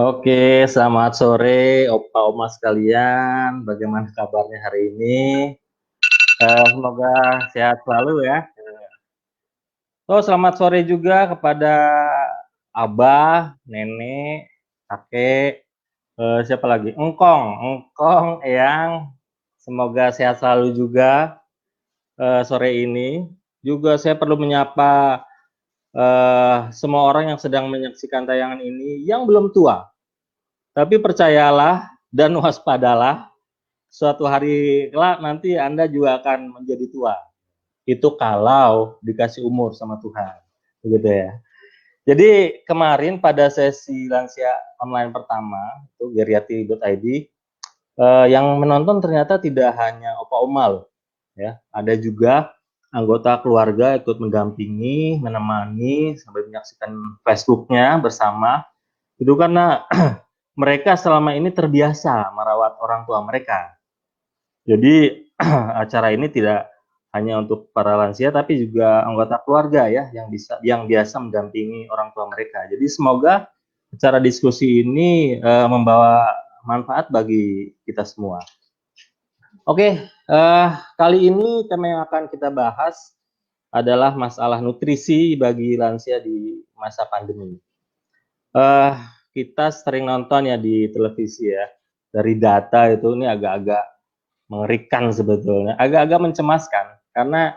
Oke, selamat sore Opa Oma sekalian. Bagaimana kabarnya hari ini? Semoga sehat selalu ya. Selamat sore juga kepada Abah, Nenek, Kakek, siapa lagi? Engkong, Eyang. Semoga sehat selalu juga sore ini. Juga saya perlu menyapa semua orang yang sedang menyaksikan tayangan ini yang belum tua. Tapi percayalah dan waspadalah, suatu hari kelak nanti Anda juga akan menjadi tua. Itu kalau dikasih umur sama Tuhan. Begitu ya. Jadi kemarin pada sesi lansia online pertama, itu geriatri.id, yang menonton ternyata tidak hanya opa oma loh. Ya, ada juga anggota keluarga ikut mendampingi, menemani, sampai menyaksikan Facebooknya bersama. Itu karena mereka selama ini terbiasa merawat orang tua mereka. Jadi acara ini tidak hanya untuk para lansia tapi juga anggota keluarga ya yang biasa mendampingi orang tua mereka. Jadi semoga acara diskusi ini membawa manfaat bagi kita semua. Oke, kali ini tema yang akan kita bahas adalah masalah nutrisi bagi lansia di masa pandemi. Kita sering nonton ya di televisi ya, dari data itu ini agak-agak mengerikan sebetulnya, agak-agak mencemaskan karena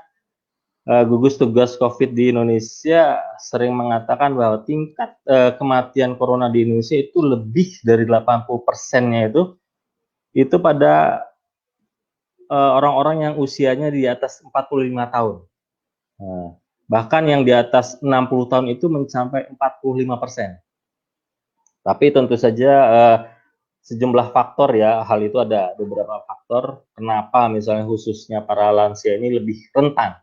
gugus tugas COVID di Indonesia sering mengatakan bahwa tingkat kematian corona di Indonesia itu lebih dari 80%-nya itu pada orang-orang yang usianya di atas 45 tahun. Bahkan yang di atas 60 tahun itu mencapai 45%. Tapi tentu saja sejumlah faktor ya, hal itu ada beberapa faktor kenapa misalnya khususnya para lansia ini lebih rentan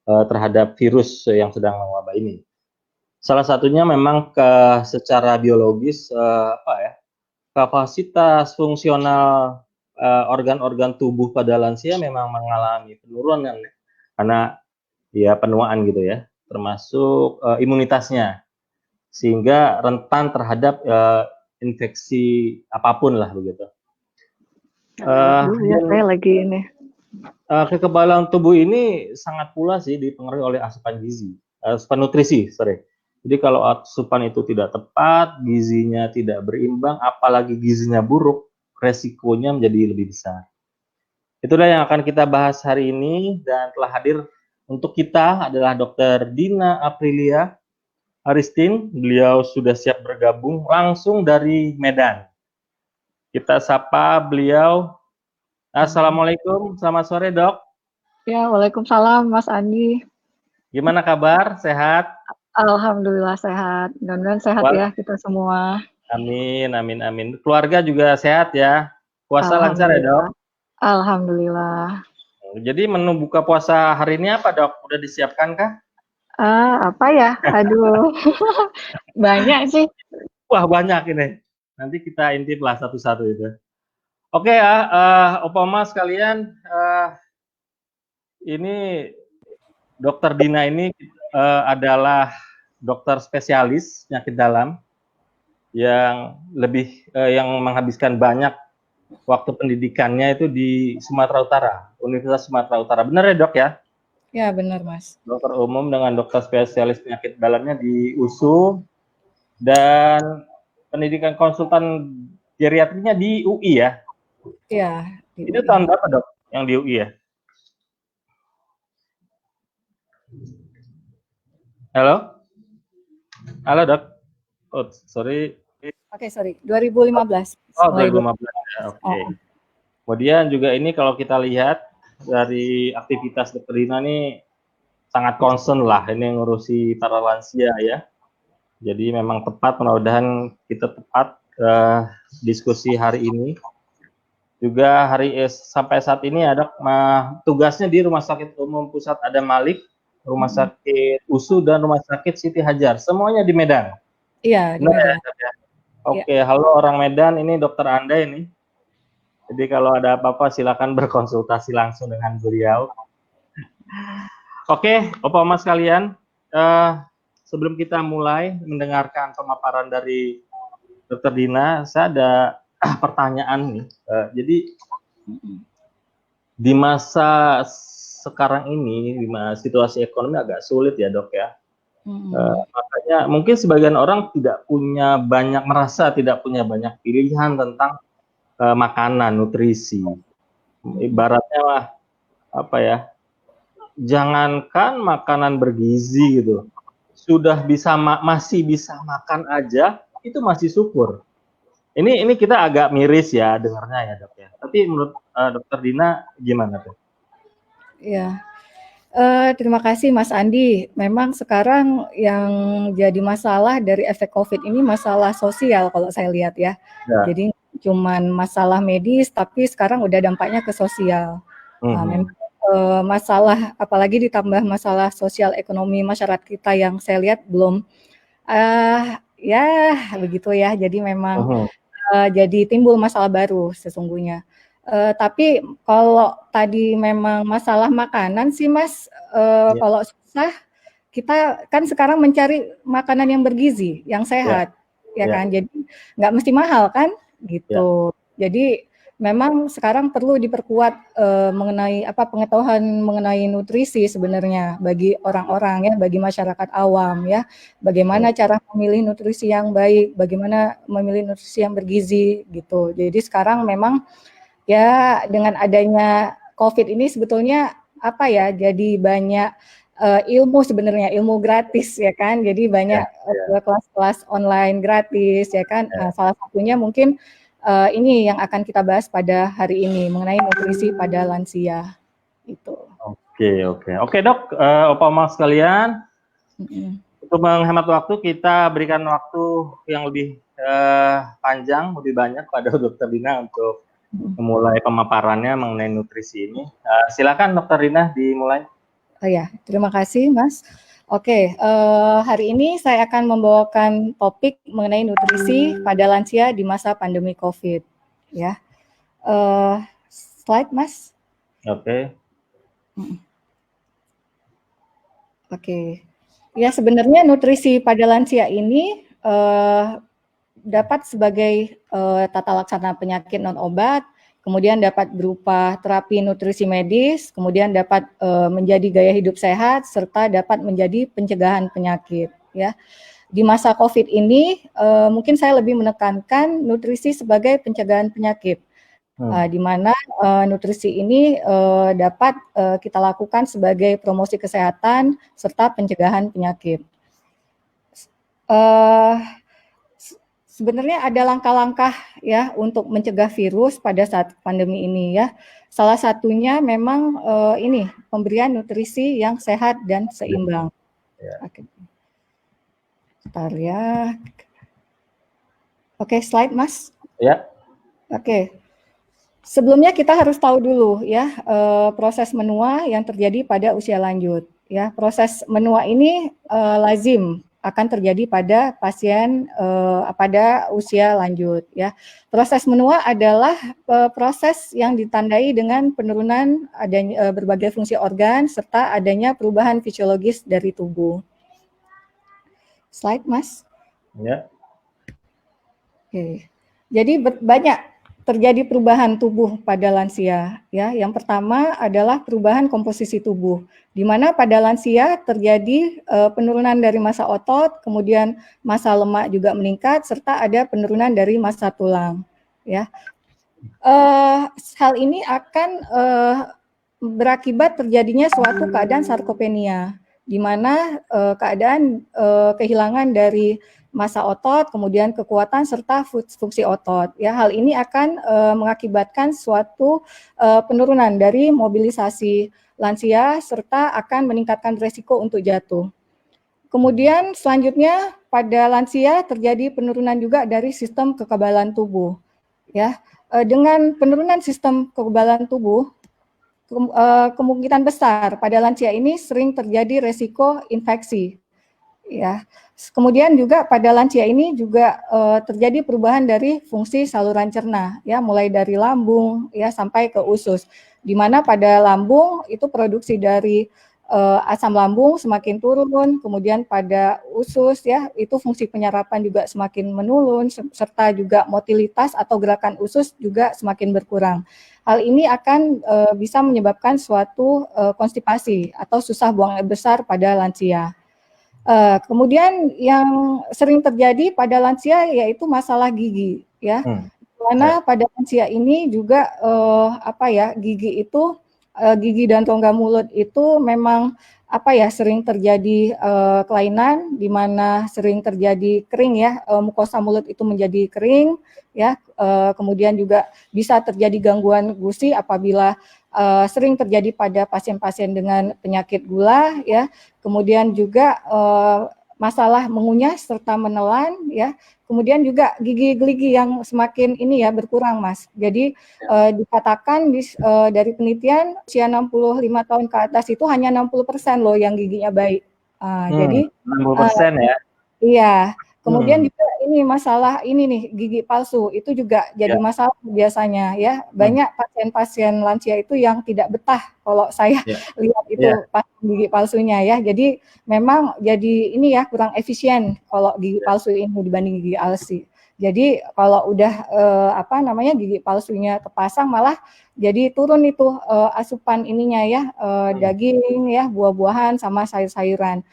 terhadap virus yang sedang mewabah ini. Salah satunya memang secara biologis kapasitas fungsional organ-organ tubuh pada lansia memang mengalami penurunan karena ya penuaan gitu ya, termasuk imunitasnya, sehingga rentan terhadap infeksi apapun lah begitu. Ya, saya lagi ini. Kekebalan tubuh ini sangat pula sih dipengaruhi oleh asupan gizi, asupan nutrisi, sorry. Jadi kalau asupan itu tidak tepat, gizinya tidak berimbang, apalagi gizinya buruk, resikonya menjadi lebih besar. Itulah yang akan kita bahas hari ini dan telah hadir untuk kita adalah Dr. Dina Aprilia Aristin. Beliau sudah siap bergabung langsung dari Medan. Kita sapa beliau. Assalamualaikum, selamat sore dok. Ya, waalaikumsalam Mas Andi. Gimana kabar? Sehat? Alhamdulillah sehat. Mudah-mudahan sehat ya kita semua. Amin, amin, amin. Keluarga juga sehat ya? Puasa lancar ya dok? Alhamdulillah. Jadi menu buka puasa hari ini apa dok? Udah disiapkan kah? Apa ya? Aduh, banyak sih. Wah banyak ini. Nanti kita intip lah satu-satu itu. Oke ya, Opama sekalian, ini Dokter Dina ini adalah dokter spesialis penyakit dalam yang yang menghabiskan banyak waktu pendidikannya itu di Sumatera Utara, Universitas Sumatera Utara. Benar ya dok ya? Ya benar Mas. Dokter umum dengan dokter spesialis penyakit dalamnya di USU dan pendidikan konsultan geriatrinya di UI ya? Iya. Itu tahun berapa dok yang di UI ya? Halo? Halo dok? Oh sorry. Oke, sorry. 2015. Oh 2015 ya, oke. Kemudian juga ini kalau kita lihat dari aktivitas Dokter Dina ini sangat concern lah ini ngurusi para lansia ya. Jadi memang tepat, mudah-mudahan kita tepat diskusi hari ini. Juga sampai saat ini ada tugasnya di Rumah Sakit Umum Pusat Adam Malik, Rumah Sakit USU dan Rumah Sakit Siti Hajar, semuanya di Medan. Iya, di Medan. Ya? Oke, halo orang Medan, ini Dokter Anda ini. Jadi kalau ada apa-apa silakan berkonsultasi langsung dengan beliau. Oke, Opa-Oma sekalian, sebelum kita mulai mendengarkan pemaparan dari Dokter Dina, saya ada pertanyaan nih. Jadi di masa sekarang ini, di situasi ekonomi agak sulit ya dok ya. Makanya mungkin sebagian orang merasa tidak punya banyak pilihan tentang makanan, nutrisi. Ibaratnya lah apa ya? Jangankan makanan bergizi gitu, masih bisa makan aja itu masih syukur. Ini kita agak miris ya dengarnya ya dok ya. Tapi menurut dokter Dina gimana tuh? Ya, terima kasih Mas Andi. Memang sekarang yang jadi masalah dari efek COVID ini masalah sosial kalau saya lihat ya. Jadi cuman masalah medis, tapi sekarang udah dampaknya ke sosial. Memang masalah, apalagi ditambah masalah sosial ekonomi masyarakat kita yang saya lihat belum, ya begitu ya. Jadi memang jadi timbul masalah baru sesungguhnya. Tapi kalau tadi memang masalah makanan sih Mas, kalau susah kita kan sekarang mencari makanan yang bergizi, yang sehat, ya kan. Jadi nggak mesti mahal kan, gitu. Jadi memang sekarang perlu diperkuat mengenai pengetahuan mengenai nutrisi sebenarnya bagi orang-orang ya, bagi masyarakat awam ya. Bagaimana cara memilih nutrisi yang baik, bagaimana memilih nutrisi yang bergizi gitu. Jadi sekarang memang ya dengan adanya COVID ini sebetulnya jadi banyak ilmu sebenarnya, ilmu gratis ya kan. Jadi banyak kelas-kelas online gratis ya kan. Salah satunya mungkin ini yang akan kita bahas pada hari ini mengenai nutrisi pada lansia itu. Oke dok, Opa sekalian, untuk menghemat waktu kita berikan waktu yang lebih panjang, lebih banyak pada dokter Dina untuk memulai pemaparannya mengenai nutrisi ini. Silakan dokter Dina dimulai. Oh ya, terima kasih Mas. Oke, hari ini saya akan membawakan topik mengenai nutrisi pada lansia di masa pandemi COVID. Ya, slide Mas. Oke. Ya sebenarnya nutrisi pada lansia ini dapat sebagai tata laksana penyakit non obat, kemudian dapat berupa terapi nutrisi medis, kemudian dapat menjadi gaya hidup sehat, serta dapat menjadi pencegahan penyakit. Ya, di masa COVID ini mungkin saya lebih menekankan nutrisi sebagai pencegahan penyakit, di mana nutrisi ini dapat kita lakukan sebagai promosi kesehatan serta pencegahan penyakit. Sebenarnya ada langkah-langkah ya untuk mencegah virus pada saat pandemi ini ya. Salah satunya memang ini pemberian nutrisi yang sehat dan seimbang. Oke. Bentar ya. Oke, slide Mas. Ya. Oke. Sebelumnya kita harus tahu dulu ya proses menua yang terjadi pada usia lanjut. Ya, proses menua ini lazim akan terjadi pada pasien pada usia lanjut ya. Proses menua adalah proses yang ditandai dengan penurunan adanya berbagai fungsi organ serta adanya perubahan fisiologis dari tubuh. Slide Mas. Ya. Oke. Jadi banyak terjadi perubahan tubuh pada lansia ya. Yang pertama adalah perubahan komposisi tubuh, di mana pada lansia terjadi penurunan dari massa otot, kemudian massa lemak juga meningkat, serta ada penurunan dari massa tulang ya. Hal ini akan berakibat terjadinya suatu keadaan sarkopenia, di mana keadaan kehilangan dari massa otot, kemudian kekuatan serta fungsi otot. Ya, hal ini akan mengakibatkan suatu penurunan dari mobilisasi lansia serta akan meningkatkan resiko untuk jatuh. Kemudian selanjutnya pada lansia terjadi penurunan juga dari sistem kekebalan tubuh. Ya, dengan penurunan sistem kekebalan tubuh, kemungkinan besar pada lansia ini sering terjadi resiko infeksi. Ya, kemudian juga pada lansia ini juga terjadi perubahan dari fungsi saluran cerna, ya, mulai dari lambung, ya, sampai ke usus, di mana pada lambung itu produksi dari asam lambung semakin turun, kemudian pada usus ya itu fungsi penyerapan juga semakin menurun, serta juga motilitas atau gerakan usus juga semakin berkurang. Hal ini akan bisa menyebabkan suatu konstipasi atau susah buang air besar pada lansia. Kemudian yang sering terjadi pada lansia yaitu masalah gigi ya. Karena pada lansia ini juga apa ya, gigi itu gigi dan rongga mulut itu memang apa ya, sering terjadi kelainan di mana sering terjadi kering ya, mukosa mulut itu menjadi kering ya, kemudian juga bisa terjadi gangguan gusi apabila sering terjadi pada pasien-pasien dengan penyakit gula ya, kemudian juga masalah mengunyah serta menelan ya, kemudian juga gigi-gigi yang semakin ini ya berkurang Mas. Jadi dikatakan dari penelitian usia 65 tahun ke atas itu hanya 60% loh yang giginya baik. Jadi 60% ya. Iya. Kemudian juga ini masalah ini nih gigi palsu itu juga jadi masalah biasanya ya. Banyak pasien-pasien lansia itu yang tidak betah kalau saya lihat itu pasien gigi palsunya ya. Jadi memang jadi ini ya kurang efisien kalau gigi palsu ini dibanding gigi asli. Jadi kalau udah apa namanya gigi palsunya terpasang malah jadi turun itu asupan ininya ya, daging ya, buah-buahan sama sayur-sayuran.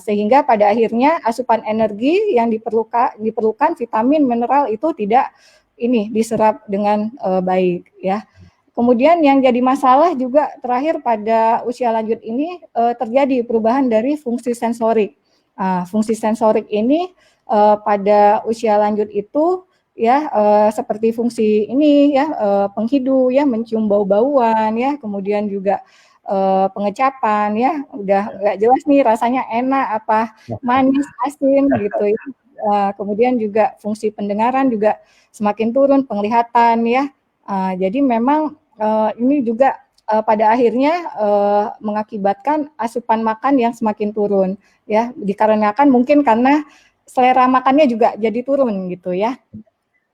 Sehingga pada akhirnya asupan energi yang diperlukan vitamin mineral itu tidak ini diserap dengan baik ya. Kemudian yang jadi masalah juga terakhir pada usia lanjut ini terjadi perubahan dari fungsi sensorik. Fungsi sensorik ini pada usia lanjut itu ya seperti fungsi ini ya penghidu ya, mencium bau-bauan ya, kemudian juga pengecapan ya, udah nggak jelas nih rasanya enak apa manis, asin gitu ya. Kemudian juga fungsi pendengaran juga semakin turun, penglihatan ya. Jadi memang ini juga pada akhirnya mengakibatkan asupan makan yang semakin turun ya, dikarenakan mungkin karena selera makannya juga jadi turun gitu ya.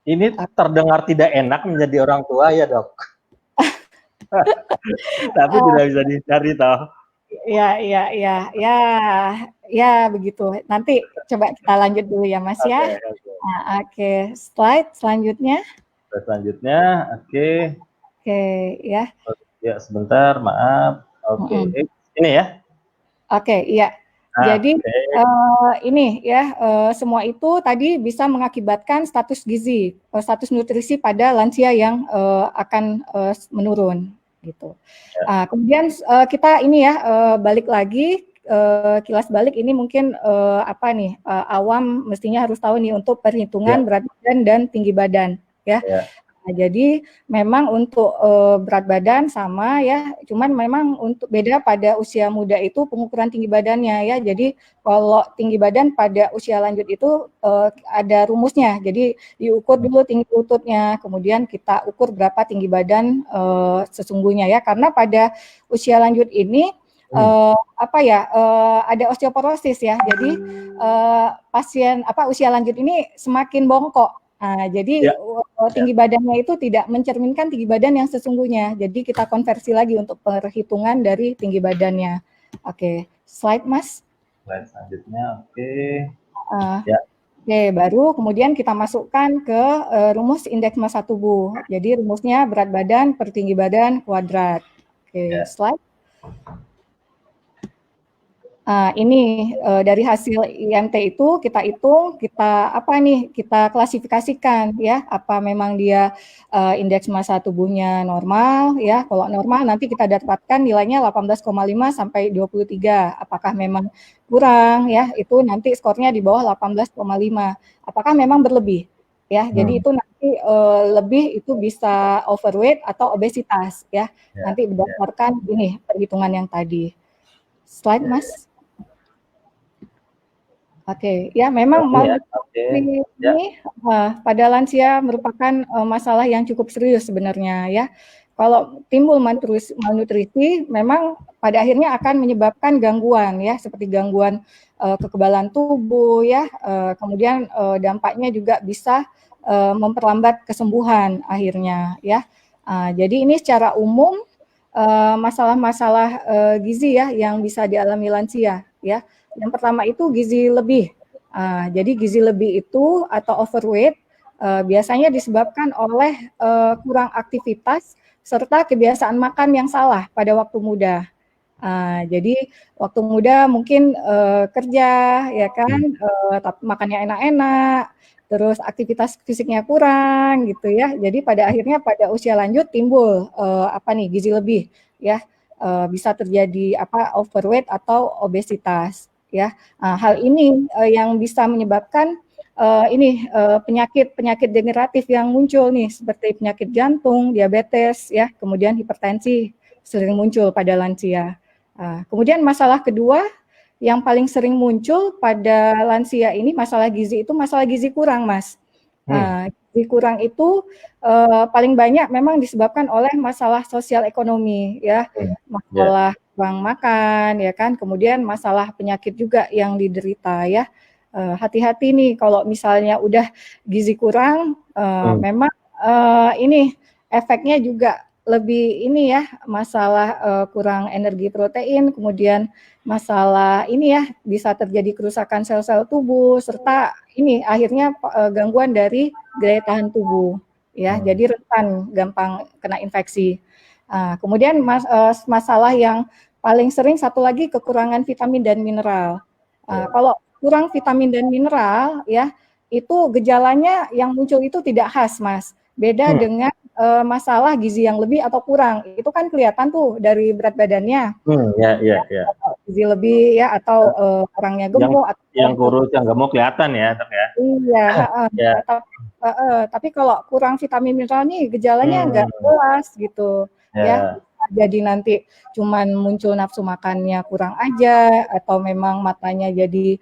Ini terdengar tidak enak menjadi orang tua ya Dok. Tapi tidak bisa dicari toh. Ya begitu. Nanti coba kita lanjut dulu ya Mas ya. Oke. Slide selanjutnya. Selanjutnya, oke ya. Ya sebentar, maaf. Oke. Ini ya. Oke, iya. Jadi ini ya semua itu tadi bisa mengakibatkan status gizi, status nutrisi pada lansia yang akan menurun gitu. Kemudian kita ini ya balik lagi kilas balik ini mungkin apa nih awam mestinya harus tahu nih untuk perhitungan berat badan dan tinggi badan ya. Nah, jadi memang untuk berat badan sama ya, cuman memang untuk beda pada usia muda itu pengukuran tinggi badannya ya. Jadi kalau tinggi badan pada usia lanjut itu ada rumusnya. Jadi diukur dulu tinggi lututnya, kemudian kita ukur berapa tinggi badan sesungguhnya ya. Karena pada usia lanjut ini apa ya ada osteoporosis ya. Jadi pasien usia lanjut ini semakin bongkok. Jadi tinggi badannya itu tidak mencerminkan tinggi badan yang sesungguhnya. Jadi kita konversi lagi untuk perhitungan dari tinggi badannya. Oke, slide Mas. Slide selanjutnya, oke. Oke, baru kemudian kita masukkan ke rumus indeks massa tubuh. Jadi rumusnya berat badan per tinggi badan kuadrat. Oke, slide. Ini dari hasil IMT itu kita hitung, kita klasifikasikan ya, apa memang dia indeks massa tubuhnya normal ya. Kalau normal nanti kita dapatkan nilainya 18,5 sampai 23. Apakah memang kurang ya, itu nanti skornya di bawah 18,5. Apakah memang berlebih ya. Jadi itu nanti lebih itu bisa overweight atau obesitas ya. Nanti berdasarkan ini perhitungan yang tadi. Slide Mas. Oke, ya memang malnutrisi ini pada lansia merupakan masalah yang cukup serius sebenarnya ya. Kalau timbul malnutrisi, memang pada akhirnya akan menyebabkan gangguan ya, seperti gangguan kekebalan tubuh ya, kemudian dampaknya juga bisa memperlambat kesembuhan akhirnya ya. Jadi ini secara umum masalah-masalah gizi ya yang bisa dialami lansia ya. Yang pertama itu gizi lebih. Jadi gizi lebih itu atau overweight biasanya disebabkan oleh kurang aktivitas serta kebiasaan makan yang salah pada waktu muda. Jadi waktu muda mungkin kerja ya kan, tapi makannya enak-enak, terus aktivitas fisiknya kurang gitu ya. Jadi pada akhirnya pada usia lanjut timbul apa nih gizi lebih ya, bisa terjadi apa overweight atau obesitas ya. Hal ini yang bisa menyebabkan penyakit-penyakit degeneratif yang muncul nih seperti penyakit jantung, diabetes ya, kemudian hipertensi sering muncul pada lansia. Kemudian masalah kedua yang paling sering muncul pada lansia ini masalah gizi itu masalah gizi kurang, Mas. Gizi kurang itu paling banyak memang disebabkan oleh masalah sosial ekonomi ya, masalah kurang makan ya kan, kemudian masalah penyakit juga yang diderita ya. Hati-hati nih kalau misalnya udah gizi kurang, memang ini efeknya juga lebih ini ya, masalah kurang energi protein, kemudian masalah ini ya, bisa terjadi kerusakan sel-sel tubuh, serta ini akhirnya gangguan dari daya tahan tubuh, ya, jadi rentan gampang kena infeksi. Kemudian masalah yang paling sering satu lagi kekurangan vitamin dan mineral. Kalau kurang vitamin dan mineral, ya, itu gejalanya yang muncul itu tidak khas, Mas. Beda dengan masalah gizi yang lebih atau kurang, itu kan kelihatan tuh dari berat badannya. Ya. Gizi lebih ya atau kurangnya gemuk yang kurus yang gemuk kelihatan ya, Dok ya. Iya, tapi kalau kurang vitamin mineral nih gejalanya nggak jelas gitu, ya. Jadi nanti cuman muncul nafsu makannya kurang aja atau memang matanya jadi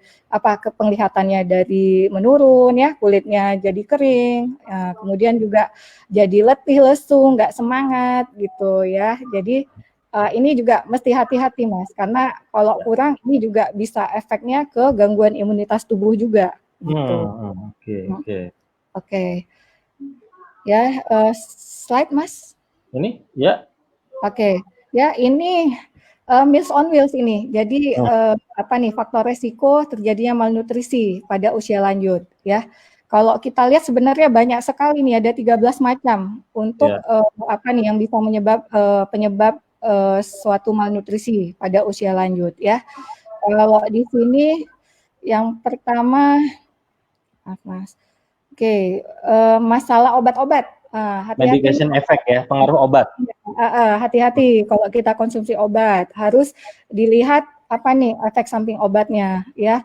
penglihatannya dari menurun ya, kulitnya jadi kering, kemudian juga jadi letih, lesu, nggak semangat gitu ya. Jadi ini juga mesti hati-hati, Mas, karena kalau kurang ini juga bisa efeknya ke gangguan imunitas tubuh juga gitu. Oke. Ya, slide, Mas. Ini ya. Oke, ya ini Meals on Wheels ini. Jadi faktor resiko terjadinya malnutrisi pada usia lanjut ya. Kalau kita lihat sebenarnya banyak sekali nih, ada 13 macam untuk yang bisa penyebab suatu malnutrisi pada usia lanjut ya. Kalau di sini yang pertama, maaf Mas. Oke, masalah obat-obat. Medication effect ya, pengaruh obat. Hati-hati kalau kita konsumsi obat, harus dilihat apa nih efek samping obatnya ya.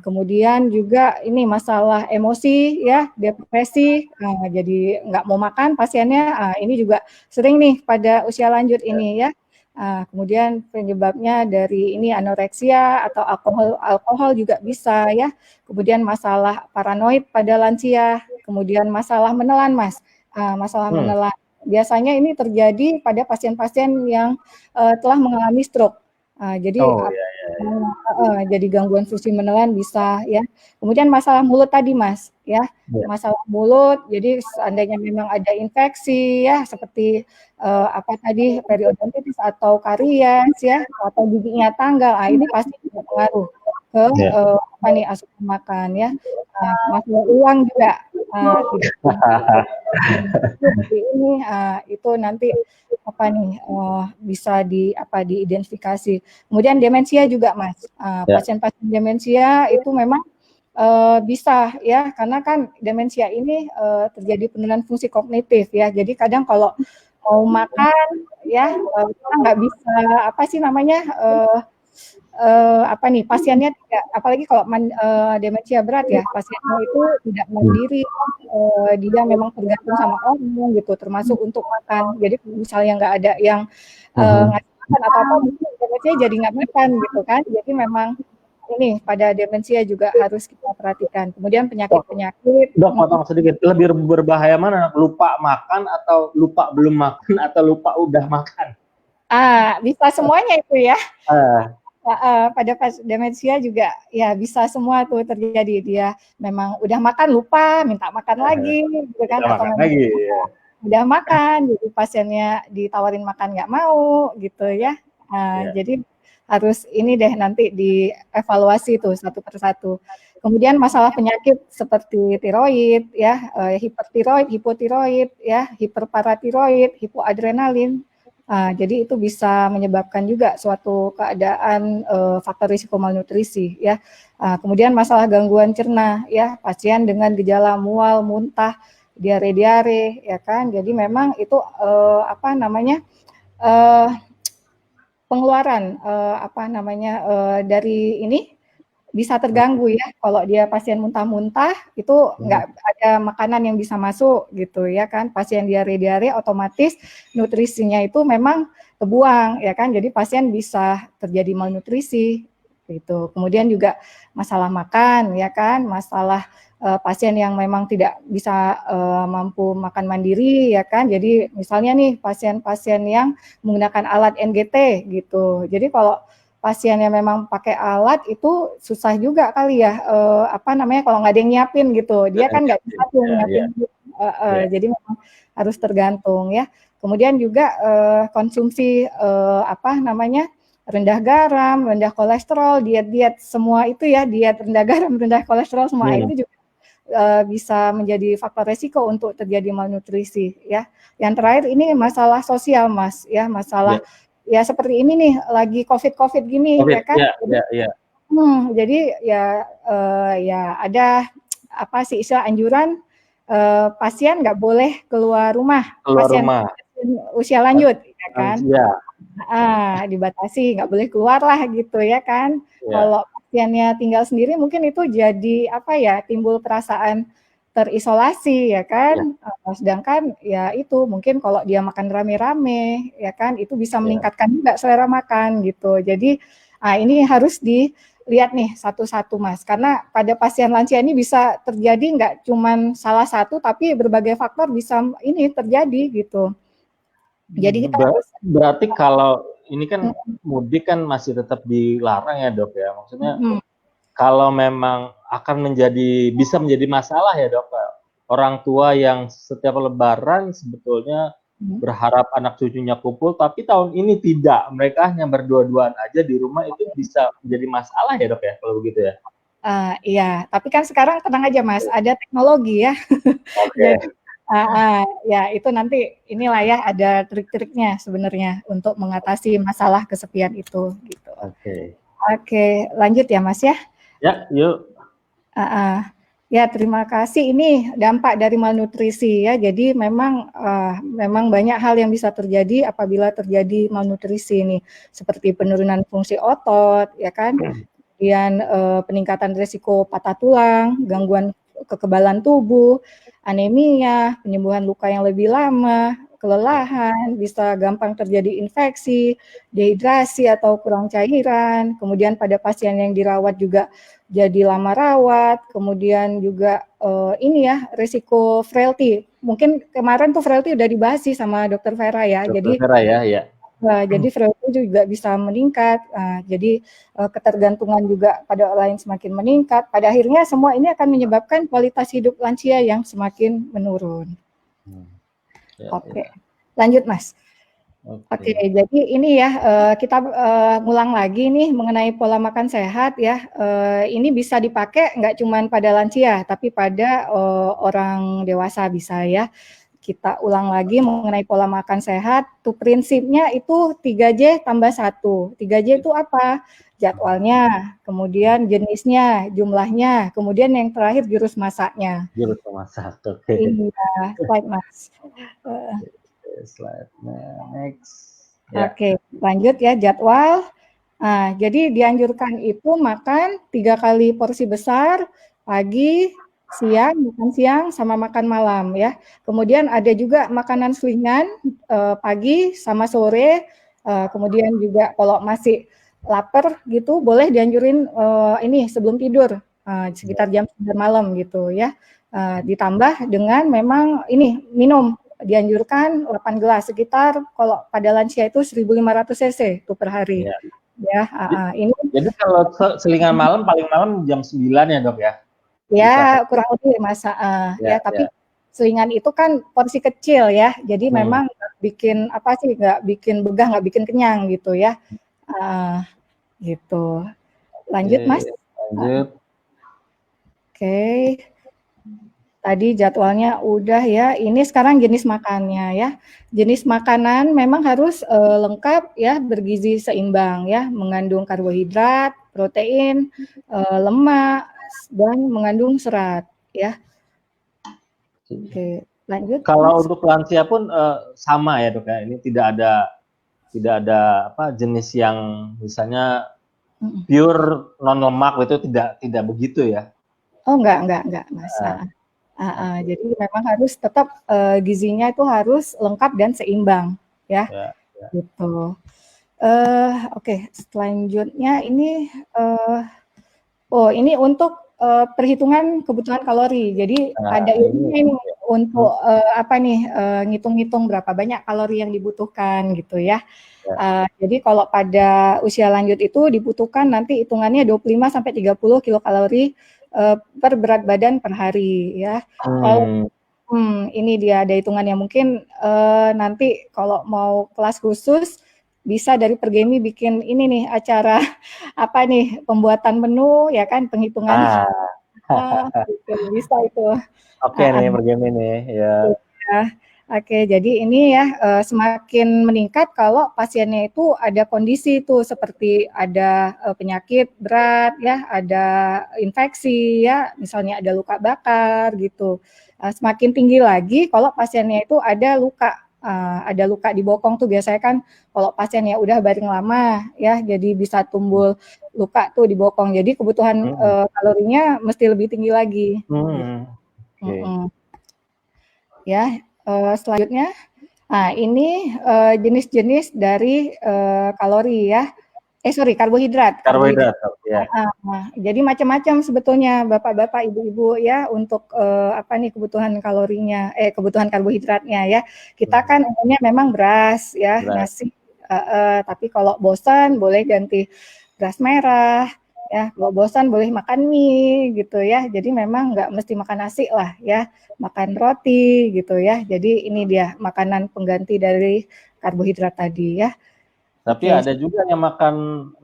Kemudian juga ini masalah emosi ya, depresi, jadi nggak mau makan pasiennya, ini juga sering nih pada usia lanjut ini ya. Kemudian penyebabnya dari ini anoreksia atau alkohol juga bisa ya. Kemudian masalah paranoid pada lansia, kemudian masalah menelan, Mas. Masalah menelan. Biasanya ini terjadi pada pasien-pasien yang telah mengalami stroke. Jadi jadi gangguan fungsi menelan bisa ya. Kemudian masalah mulut tadi, Mas, ya. Masalah mulut, jadi seandainya memang ada infeksi ya seperti periodontitis atau karies ya atau giginya tanggal, ini pasti berpengaruh ke asupan makan ya. Masalah uang juga ini itu nanti bisa diidentifikasi. Kemudian demensia juga, Mas. Pasien-pasien demensia itu memang bisa ya, karena kan demensia ini terjadi penurunan fungsi kognitif ya. Jadi kadang kalau mau makan ya kita nggak bisa pasiennya tidak, apalagi kalau demensia berat ya, pasiennya itu tidak mandiri, dia memang tergantung sama orang gitu, termasuk untuk makan. Jadi misalnya nggak ada yang ngasih makan atau apa, mungkin demensia jadi nggak makan gitu kan. Jadi memang ini pada demensia juga harus kita perhatikan. Kemudian penyakit-penyakit. Dok, potong sedikit. Lebih berbahaya mana? Lupa makan atau lupa belum makan atau lupa udah makan? Bisa semuanya itu ya. Pada demensia juga ya bisa semua tuh terjadi, dia memang udah makan lupa minta makan lagi gitu kan, atau makan lagi udah makan, jadi pasiennya ditawarin makan nggak mau gitu ya. Jadi harus ini deh nanti dievaluasi tuh satu persatu. Kemudian masalah penyakit seperti tiroid ya, hipertiroid, hipotiroid ya, hiperparatiroid, hipoadrenalin. Jadi itu bisa menyebabkan juga suatu keadaan faktor risiko malnutrisi ya. Kemudian masalah gangguan cerna ya, pasien dengan gejala mual, muntah, diare-diare ya kan. Jadi memang itu pengeluaran dari ini bisa terganggu ya. Kalau dia pasien muntah-muntah itu nggak ada makanan yang bisa masuk gitu ya kan. Pasien diare-diare otomatis nutrisinya itu memang terbuang ya kan. Jadi pasien bisa terjadi malnutrisi gitu. Kemudian juga masalah makan ya kan, masalah pasien yang memang tidak bisa mampu makan mandiri ya kan. Jadi misalnya nih pasien-pasien yang menggunakan alat NGT gitu. Jadi kalau pasien yang memang pakai alat itu susah juga kali ya, kalau nggak ada yang nyiapin gitu, dia kan nggak bisa tuh nyiapin, jadi memang harus tergantung ya. Kemudian juga konsumsi rendah garam, rendah kolesterol, diet-diet semua itu ya, diet rendah garam, rendah kolesterol semua itu juga bisa menjadi faktor resiko untuk terjadi malnutrisi ya. Yang terakhir ini masalah sosial Mas ya, masalah ya seperti ini nih lagi COVID gini ya kan. Jadi ya ada istilah anjuran pasien nggak boleh keluar rumah, pasien usia lanjut ya kan. Dibatasi nggak boleh keluar lah gitu ya kan. Kalau pasiennya tinggal sendiri mungkin itu jadi timbul perasaan terisolasi ya kan. Sedangkan ya itu mungkin kalau dia makan rame-rame ya kan itu bisa meningkatkan juga selera makan gitu. Jadi ini harus dilihat nih satu-satu Mas, karena pada pasien lansia ini bisa terjadi nggak cuman salah satu tapi berbagai faktor bisa ini terjadi gitu. Jadi kita berarti kalau ini kan mudik kan masih tetap dilarang ya Dok ya, maksudnya kalau memang akan bisa menjadi masalah ya Dok, orang tua yang setiap lebaran sebetulnya berharap anak cucunya kumpul, tapi tahun ini tidak, mereka hanya berdua-duaan aja di rumah, itu bisa menjadi masalah ya Dok ya, kalau begitu ya? Iya, tapi kan sekarang tenang aja Mas, ada teknologi ya. Ya itu nanti inilah ya ada trik-triknya sebenarnya untuk mengatasi masalah kesepian itu gitu. Oke, lanjut ya Mas ya. Ya, yuk. Ya terima kasih. Ini dampak dari malnutrisi ya. Jadi memang banyak hal yang bisa terjadi apabila terjadi malnutrisi ini, seperti penurunan fungsi otot, ya kan. Kemudian peningkatan risiko patah tulang, gangguan kekebalan tubuh, anemia, penyembuhan luka yang lebih lama, kelelahan, bisa gampang terjadi infeksi, dehidrasi atau kurang cairan. Kemudian pada pasien yang dirawat juga jadi lama rawat, kemudian juga risiko frailty. Mungkin kemarin tuh frailty udah dibahas sih sama Dokter Vera ya. Dokter Vera ya. Jadi frailty juga bisa meningkat. Jadi ketergantungan juga pada orang lain semakin meningkat. Pada akhirnya semua ini akan menyebabkan kualitas hidup lansia yang semakin menurun. Oke, lanjut Mas. Oke, jadi ini ya kita ngulang lagi nih mengenai pola makan sehat ya. Ini bisa dipakai nggak cuma pada lansia, tapi pada orang dewasa bisa ya. Kita ulang lagi mengenai pola makan sehat. Tuh prinsipnya itu 3J tambah 1. 3J itu apa? Jadwalnya, kemudian jenisnya, jumlahnya, kemudian yang terakhir jurus masaknya. Jurus memasak, oke. Iya, slide Mas. Slide-nya next. Oke, lanjut ya jadwal. Jadi dianjurkan itu makan 3 kali porsi besar, pagi, siang, makan siang, sama makan malam ya. Kemudian ada juga makanan selingan pagi sama sore. Kemudian juga kalau masih lapar gitu, boleh dianjurin ini sebelum tidur sekitar jam 9 malam gitu ya. Ditambah dengan memang ini minum. Dianjurkan 8 gelas, sekitar kalau pada lansia itu 1.500 cc tuh per hari. Ya, ini. Jadi kalau selingan malam paling malam jam 9 ya Dok ya? Ya, kurang lebih Mas. Ya, tapi selingan itu kan porsi kecil ya, jadi memang bikin apa sih, nggak bikin begah, nggak bikin kenyang gitu ya. Gitu. Lanjut Mas. Lanjut. Oke. Tadi jadwalnya udah ya. Ini sekarang jenis makannya ya. Jenis makanan memang harus lengkap ya, bergizi seimbang ya, mengandung karbohidrat, protein, lemak, dan mengandung serat ya. Oke, lanjut. Kalau untuk lansia pun sama ya Dok ya. Ini tidak ada apa jenis yang misalnya pure non lemak itu tidak begitu ya. Oh enggak Mas. Jadi memang harus tetap gizinya itu harus lengkap dan seimbang ya. Gitu. Oke, selanjutnya ini ini untuk perhitungan kebutuhan kalori. Jadi ada ini untuk apa nih, ngitung-ngitung berapa banyak kalori yang dibutuhkan gitu ya. Jadi kalau pada usia lanjut itu dibutuhkan nanti hitungannya 25 sampai 30 kilokalori per berat badan per hari ya. Kalau ini dia ada hitungannya, mungkin nanti kalau mau kelas khusus bisa dari Pergemi bikin ini nih acara apa nih, pembuatan menu ya kan, penghitungan gitu, bisa itu. Oke nih Pergemi nih ya. Oke, jadi ini ya semakin meningkat kalau pasiennya itu ada kondisi itu seperti ada penyakit berat ya, ada infeksi ya, misalnya ada luka bakar gitu. Semakin tinggi lagi kalau pasiennya itu ada luka di bokong tuh biasanya kan kalau pasiennya udah baring lama ya, jadi bisa tumbuh luka tuh di bokong. Jadi kebutuhan kalorinya mesti lebih tinggi lagi. Ya. Selanjutnya, ini jenis-jenis dari kalori ya. Karbohidrat. Karbohidrat, ya. Jadi macam-macam sebetulnya Bapak-bapak, Ibu-ibu ya untuk apa nih kebutuhan kalorinya, kebutuhan karbohidratnya ya. Kita kan umumnya memang beras ya, nasi. Tapi kalau bosan boleh ganti beras merah. Ya, kalau bosan boleh makan mie gitu ya. Jadi memang nggak mesti makan nasi lah ya, makan roti gitu ya. Jadi ini dia makanan pengganti dari karbohidrat tadi ya. Tapi ada juga yang makan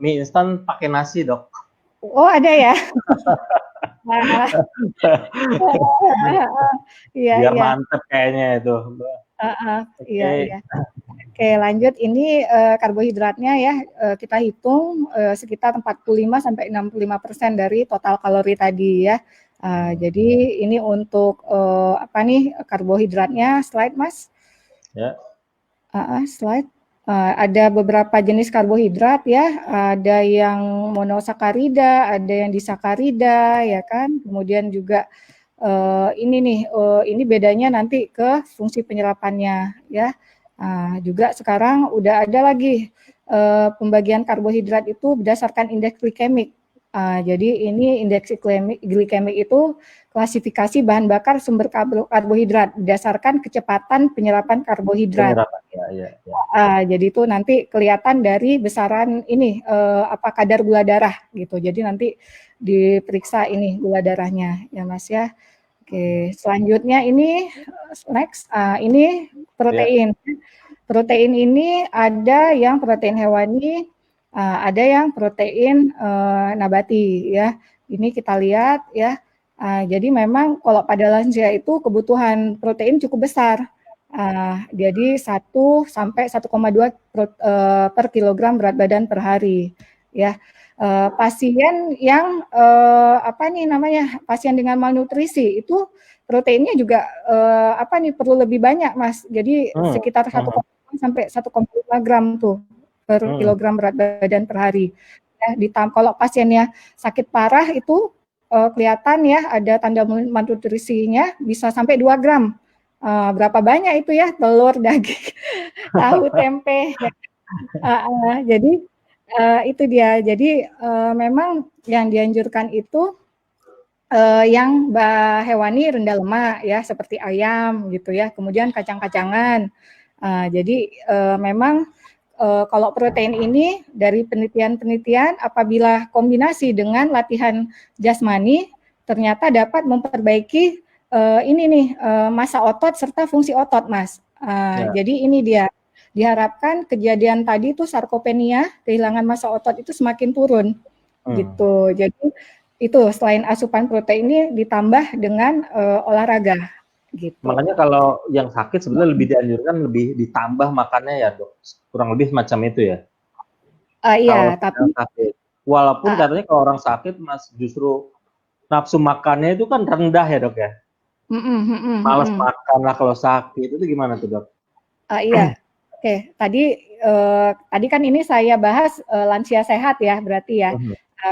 mie instan pakai nasi Dok. Oh ada ya. Biar mantep kayaknya itu. Iya. Oke, lanjut. Ini karbohidratnya ya, kita hitung sekitar 45 sampai 65% dari total kalori tadi ya. Jadi ini untuk apa nih karbohidratnya, slide Mas. Ya. Slide. Ada beberapa jenis karbohidrat ya, ada yang monosakarida, ada yang disakarida ya kan. Kemudian juga ini nih, ini bedanya nanti ke fungsi penyerapannya ya. Juga sekarang udah ada lagi pembagian karbohidrat itu berdasarkan indeks glikemik. Jadi ini indeks glikemik itu klasifikasi bahan bakar sumber karbohidrat berdasarkan kecepatan penyerapan karbohidrat. Jadi itu nanti kelihatan dari besaran ini apa kadar gula darah gitu. Jadi nanti diperiksa ini gula darahnya ya Mas ya. Oke, selanjutnya ini next, ini protein. Protein ini ada yang protein hewani, ada yang protein nabati ya. Ini kita lihat ya. Jadi memang kalau pada lansia itu kebutuhan protein cukup besar. Jadi 1 sampai 1,2 per kilogram berat badan per hari ya. Pasien yang apa nih namanya, pasien dengan malnutrisi itu proteinnya juga apa nih perlu lebih banyak Mas. Jadi sekitar 1,5 sampai 1,5 gram tuh per kilogram berat badan per hari. Ya, kalau pasiennya sakit parah itu kelihatan ya ada tanda malnutrisinya bisa sampai 2 gram. Berapa banyak itu ya, telur, daging, tahu, tempe. Jadi itu dia. Jadi memang yang dianjurkan itu yang hewani rendah lemak ya, seperti ayam gitu ya. Kemudian kacang-kacangan. Jadi memang kalau protein ini dari penelitian-penelitian apabila kombinasi dengan latihan jasmani ternyata dapat memperbaiki ini nih massa otot serta fungsi otot, Mas. Jadi ini dia, diharapkan kejadian tadi itu sarkopenia, kehilangan massa otot itu semakin turun, gitu. Jadi itu selain asupan protein ini ditambah dengan olahraga, gitu. Makanya kalau yang sakit sebenarnya lebih dianjurkan lebih ditambah makannya ya, Dok. Kurang lebih semacam itu ya. Iya, tapi sakit. Walaupun katanya kalau orang sakit Mas justru nafsu makannya itu kan rendah ya, Dok ya. Males makan lah kalau sakit, itu gimana tuh, Dok? Iya. Oke, tadi kan ini saya bahas lansia sehat ya, berarti ya.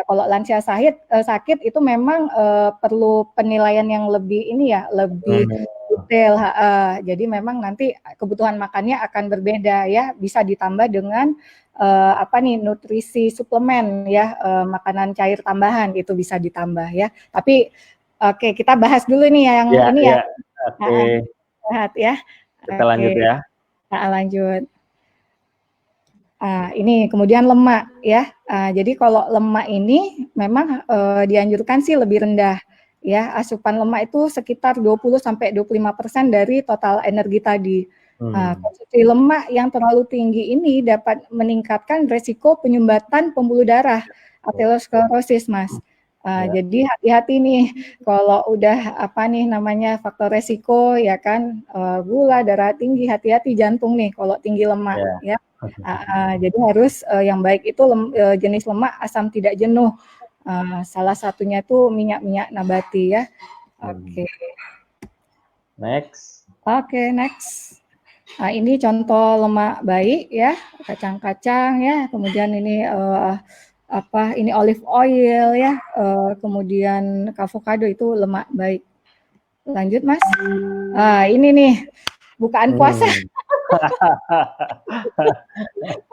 Kalau lansia sakit itu memang perlu penilaian yang lebih ini ya, lebih detail. Jadi memang nanti kebutuhan makannya akan berbeda ya, bisa ditambah dengan nutrisi suplemen ya, makanan cair tambahan itu bisa ditambah ya. Tapi oke, kita bahas dulu nih yang ini ya. Oke. Sehat ya. Kita lanjut ya. Lanjut. Ini kemudian lemak ya. Jadi kalau lemak ini memang dianjurkan sih lebih rendah ya. Asupan lemak itu sekitar 20-25% dari total energi tadi. Konsumsi lemak yang terlalu tinggi ini dapat meningkatkan resiko penyumbatan pembuluh darah, aterosklerosis, Mas. Jadi hati-hati nih kalau udah faktor resiko ya kan, gula darah tinggi, hati-hati jantung nih kalau tinggi lemak ya. Jadi harus yang baik itu jenis lemak asam tidak jenuh. Salah satunya itu minyak-minyak nabati ya. Oke. Next. Ini contoh lemak baik ya, kacang-kacang ya. Kemudian ini ini olive oil ya, kemudian avocado itu lemak baik. Lanjut, Mas. Ini nih bukaan puasa.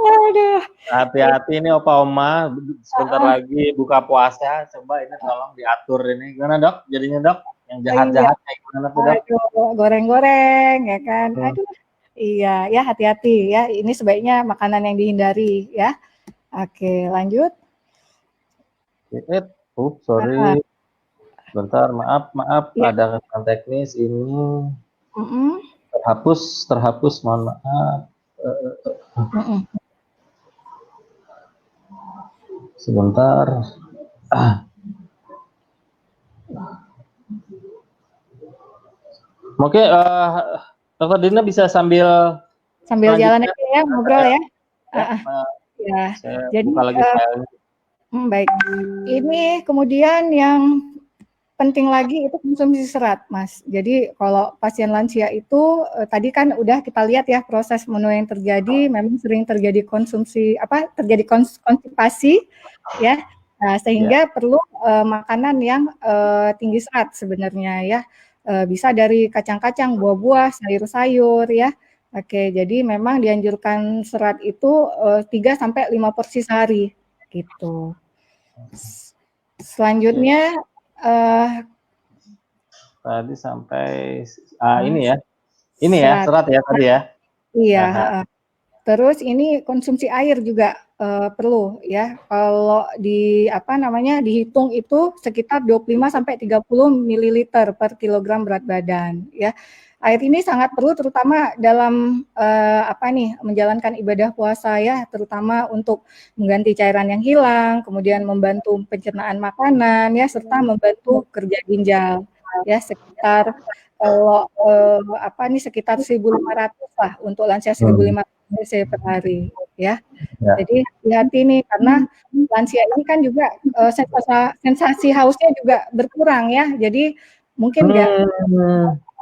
Aduh. Hati-hati nih Opa Oma, sebentar lagi buka puasa, coba ini tolong diatur ini. Gimana, Dok? Jadinya, Dok? Yang jahat-jahat kayak gimana tuh, Dok? Goreng-goreng ya kan. Aduh. Iya, ya hati-hati ya. Ini sebaiknya makanan yang dihindari ya. Oke, lanjut. Sorry. Bentar, maaf, ada kesalahan teknis ini. Terhapus, mohon maaf. Sebentar. Oke, Dr. Dina bisa sambil jalan aja ya, ngobrol ya. Jadi buka lagi filenya. Baik. Ini kemudian yang penting lagi itu konsumsi serat, Mas. Jadi kalau pasien lansia itu tadi kan udah kita lihat ya proses menu yang terjadi, memang sering terjadi konstipasi ya. Sehingga perlu makanan yang tinggi serat sebenarnya ya. Bisa dari kacang-kacang, buah-buah, sayur-sayur ya. Oke, jadi memang dianjurkan serat itu 3-5 porsi sehari gitu. Selanjutnya tadi sampai ini ya serat ya tadi ya. Iya. Terus ini konsumsi air juga perlu ya. Kalau dihitung itu sekitar 25-30 ml per kilogram berat badan ya. Air ini sangat perlu terutama dalam menjalankan ibadah puasa ya, terutama untuk mengganti cairan yang hilang, kemudian membantu pencernaan makanan ya, serta membantu kerja ginjal ya, sekitar kalau sekitar 1.500 lah untuk lansia 1.500 cc per hari ya. Jadi hati-hati nih karena lansia ini kan juga sensasi hausnya juga berkurang ya. Jadi mungkin nggak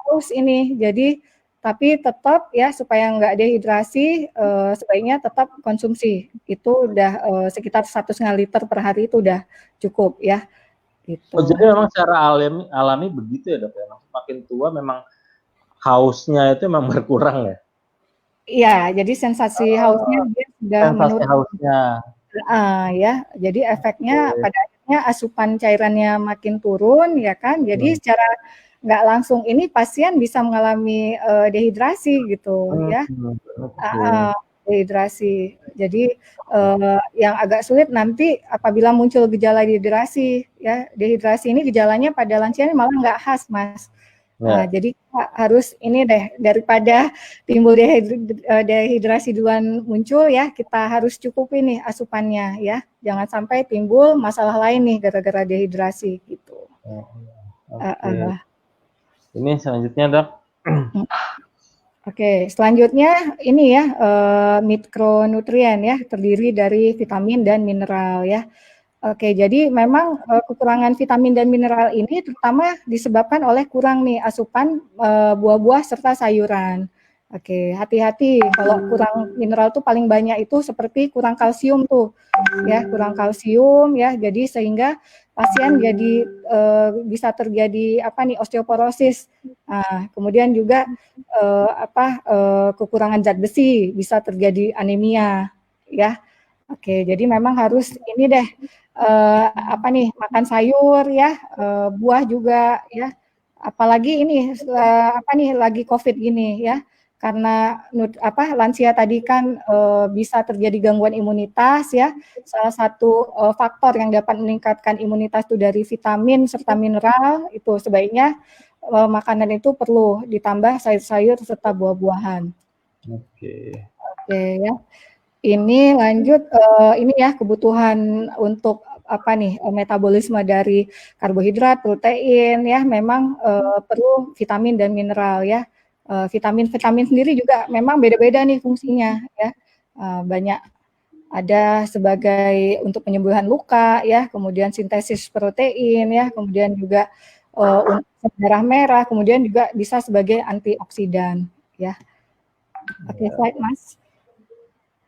haus ini. Jadi tapi tetap ya supaya nggak dehidrasi sebaiknya tetap konsumsi. Itu udah sekitar 1,5 liter per hari itu udah cukup ya. Gitu. Jadi memang secara alami begitu ya, Dok ya. Makin tua memang hausnya itu memang berkurang ya. Iya, jadi sensasi hausnya dia sudah menurun. Hausnya. Ya, jadi efeknya pada akhirnya asupan cairannya makin turun ya kan. Jadi secara nggak langsung ini pasien bisa mengalami dehidrasi gitu ya. Dehidrasi. Jadi yang agak sulit nanti apabila muncul gejala dehidrasi ya. Dehidrasi ini gejalanya pada lansia ini malah nggak khas, Mas. Ya. Jadi kita harus ini deh, daripada timbul dehidrasi duluan muncul ya, kita harus cukupi nih asupannya ya. Jangan sampai timbul masalah lain nih gara-gara dehidrasi gitu. Oke. Ini selanjutnya, Dok. Oke, selanjutnya ini ya, mikronutrien ya, terdiri dari vitamin dan mineral ya. Oke, jadi memang kekurangan vitamin dan mineral ini terutama disebabkan oleh kurang nih asupan buah-buah serta sayuran. Oke, hati-hati kalau kurang mineral tuh paling banyak itu seperti kurang kalsium tuh, ya kurang kalsium ya, jadi sehingga pasien jadi bisa terjadi apa nih osteoporosis. Nah, kemudian juga kekurangan zat besi, bisa terjadi anemia ya. Oke, jadi memang harus ini deh apa nih makan sayur ya, buah juga ya. Apalagi ini apa nih lagi COVID gini ya. Karena lansia tadi kan bisa terjadi gangguan imunitas ya. Salah satu faktor yang dapat meningkatkan imunitas itu dari vitamin serta mineral, itu sebaiknya makanan itu perlu ditambah sayur-sayur serta buah-buahan. Oke. Oke ya. Ini lanjut ini ya kebutuhan untuk apa nih metabolisme dari karbohidrat, protein ya memang perlu vitamin dan mineral ya. Vitamin sendiri juga memang beda-beda nih fungsinya ya. Banyak ada sebagai untuk penyembuhan luka ya, kemudian sintesis protein ya, kemudian juga untuk darah merah, kemudian juga bisa sebagai antioksidan ya. Oke, slide Mas.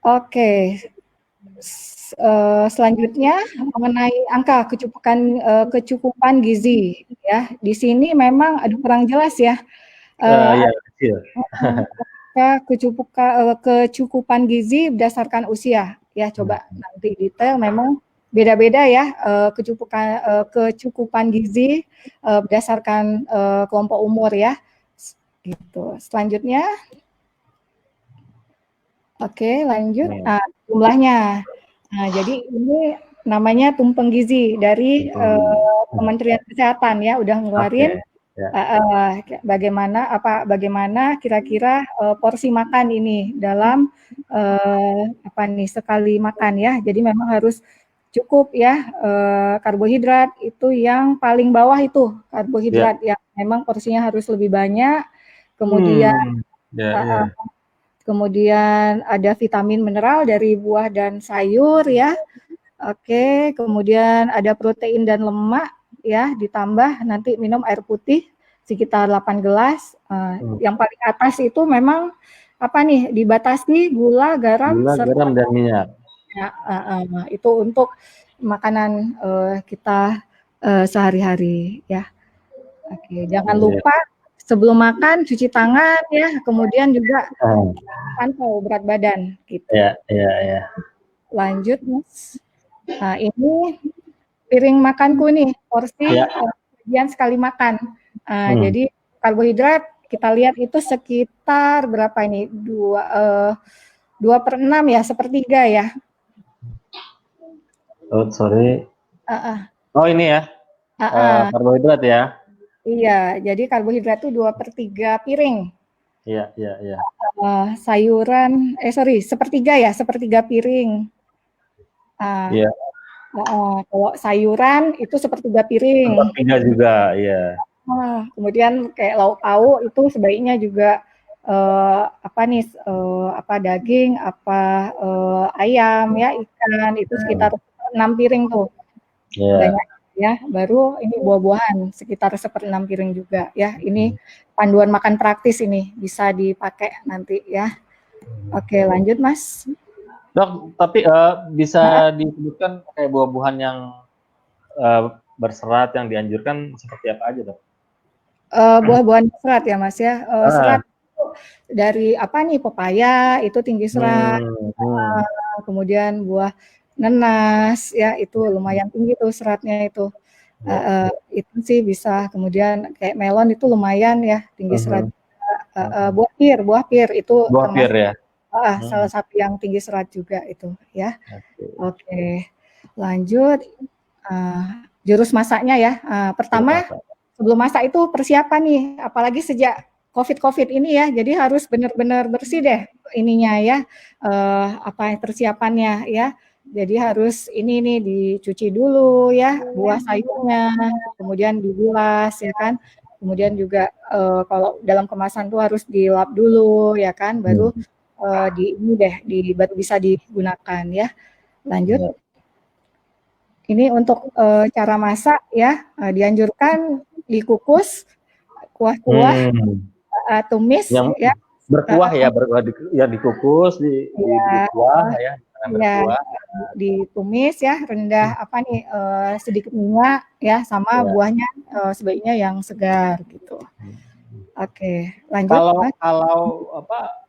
Oke, selanjutnya mengenai angka kecukupan gizi ya. Di sini memang ada kurang jelas ya. Ya, kecil. Kecukupan gizi berdasarkan usia ya. Coba nanti detail memang beda-beda ya kecukupan gizi berdasarkan kelompok umur ya. Gitu. Selanjutnya. Oke, lanjut. Nah, jumlahnya. Nah, jadi ini namanya tumpeng gizi dari Kementerian Kesehatan ya, udah ngeluarin bagaimana kira-kira porsi makan ini dalam sekali makan ya. Jadi memang harus cukup ya karbohidrat itu yang paling bawah itu karbohidrat yang memang porsinya harus lebih banyak. Kemudian ada vitamin mineral dari buah dan sayur ya. Oke, kemudian ada protein dan lemak ya, ditambah nanti minum air putih sekitar 8 gelas. Yang paling atas itu memang apa nih dibatasi gula, garam, dan minyak. Ya, itu untuk makanan kita sehari-hari ya. Oke, jangan lupa sebelum makan cuci tangan ya, kemudian juga pantau berat badan gitu. Ya. Lanjut Mas. Nah ini piring makanku nih, porsi bagian sekali makan. Jadi karbohidrat kita lihat itu sekitar berapa ini 2/6 ya, sepertiga ya. Oh sorry. Oh ini ya karbohidrat ya. Iya, jadi karbohidrat itu 2/3 piring. Iya. Sayuran, sepertiga ya, sepertiga piring. Iya. Kalau sayuran itu sepertiga piring. Sepertiga juga, iya. Kemudian kayak lauk pauk itu sebaiknya juga daging, ayam ya, ikan itu sekitar 6 piring tuh. Banyak ya, baru ini buah-buahan sekitar 1/6 piring juga ya. Ini panduan makan praktis ini bisa dipakai nanti ya. Oke, lanjut Mas. Dok, tapi bisa disebutkan kayak buah-buahan yang berserat yang dianjurkan seperti apa aja, Dok? Buah-buahan serat ya Mas ya. Serat itu dari apa nih, pepaya itu tinggi serat. Kemudian buah nanas ya itu lumayan tinggi tuh seratnya itu. Itu sih bisa. Kemudian kayak melon itu lumayan ya tinggi serat. Buah pir itu termasuk salah satu yang tinggi serat juga itu ya. Oke. Lanjut jurus masaknya ya. Pertama sebelum masak itu persiapan nih, apalagi sejak COVID ini ya, jadi harus benar-benar bersih deh ininya ya, persiapannya ya. Jadi harus ini nih dicuci dulu ya buah sayurnya, kemudian dibilas ya kan. Kemudian juga kalau dalam kemasan tuh harus dilap dulu ya kan, baru baru bisa digunakan ya. Lanjut. Ini untuk cara masak ya, dianjurkan dikukus kuah-kuah, tumis yang ya. Berkuah ya, dikukus, dikuah ya, berkuah. Ditumis ya, rendah sedikit minyak ya, sama buahnya sebaiknya yang segar gitu. Oke, lanjut. Kalau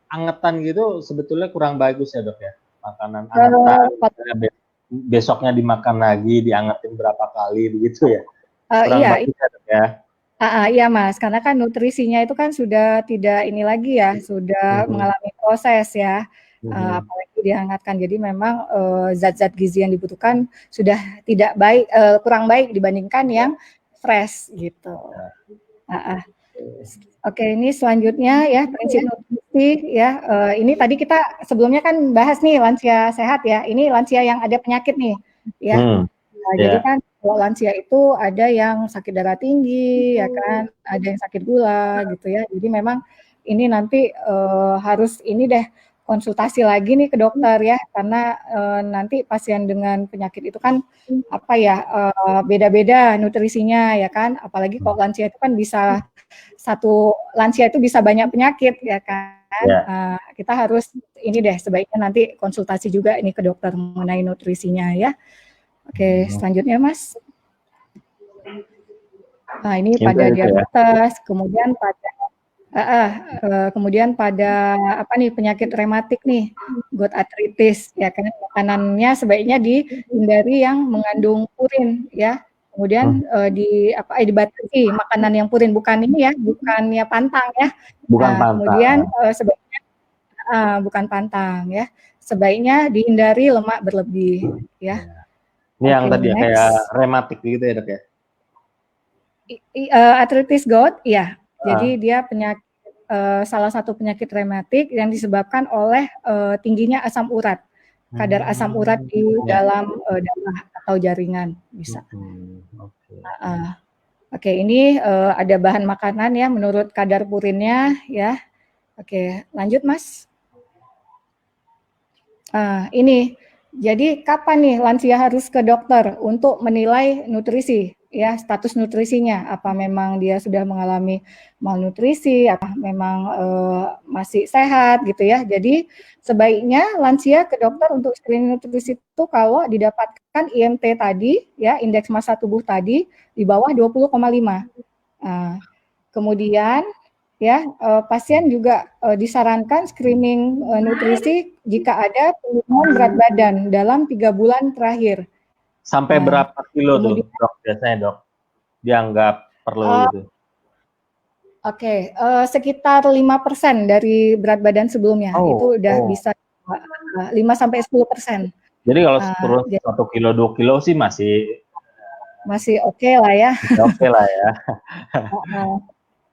angetan gitu sebetulnya kurang bagus ya dok ya, makanan angetan. Besoknya dimakan lagi, diangetin berapa kali begitu ya. Kurang bagus ya dok ya. Iya Mas, karena kan nutrisinya itu kan sudah tidak ini lagi ya, sudah mengalami proses ya, apalagi dihangatkan. Jadi memang zat-zat gizi yang dibutuhkan sudah tidak baik, kurang baik dibandingkan yang fresh gitu. Oke, ini selanjutnya ya prinsip nutrisi ya. Ini tadi kita sebelumnya kan bahas nih lansia sehat ya. Ini lansia yang ada penyakit nih ya. Jadi kan kalau lansia itu ada yang sakit darah tinggi, ya kan, ada yang sakit gula gitu ya. Jadi memang ini nanti harus ini deh konsultasi lagi nih ke dokter ya, karena nanti pasien dengan penyakit itu kan beda-beda nutrisinya ya kan. Apalagi kalau lansia itu kan bisa satu lansia itu bisa banyak penyakit ya kan. Kita harus ini deh sebaiknya nanti konsultasi juga ini ke dokter mengenai nutrisinya ya. Oke, selanjutnya Mas. Nah, ini pada diabetes, kemudian pada penyakit rematik nih, gout arthritis ya kan, makanannya sebaiknya dihindari yang mengandung purin ya. Kemudian dibatasi makanan yang purin, bukan ini ya, bukannya pantang ya. Kemudian sebaiknya bukan pantang ya. Sebaiknya dihindari lemak berlebih ya. Ini yang tadi kayak rematik gitu ya dok ya? Arthritis gout, ya. Jadi dia penyakit salah satu penyakit rematik yang disebabkan oleh tingginya asam urat, kadar asam urat di dalam darah atau jaringan bisa. Oke, ini ada bahan makanan ya menurut kadar purinnya ya. Oke, lanjut Mas. Ini. Jadi kapan nih lansia harus ke dokter untuk menilai nutrisi ya, status nutrisinya, apa memang dia sudah mengalami malnutrisi, apa memang masih sehat gitu ya. Jadi sebaiknya lansia ke dokter untuk screening nutrisi itu kalau didapatkan IMT tadi ya, indeks massa tubuh tadi di bawah 20,5. Kemudian ya, pasien juga disarankan screening nutrisi jika ada penurunan berat badan dalam 3 bulan terakhir. Sampai berapa kilo tuh dok biasanya dok dianggap perlu gitu? Oke, sekitar 5% dari berat badan sebelumnya. Itu udah bisa 5-10%. Jadi kalau turun 1 kilo 2 kilo sih masih oke lah ya. Oke lah ya.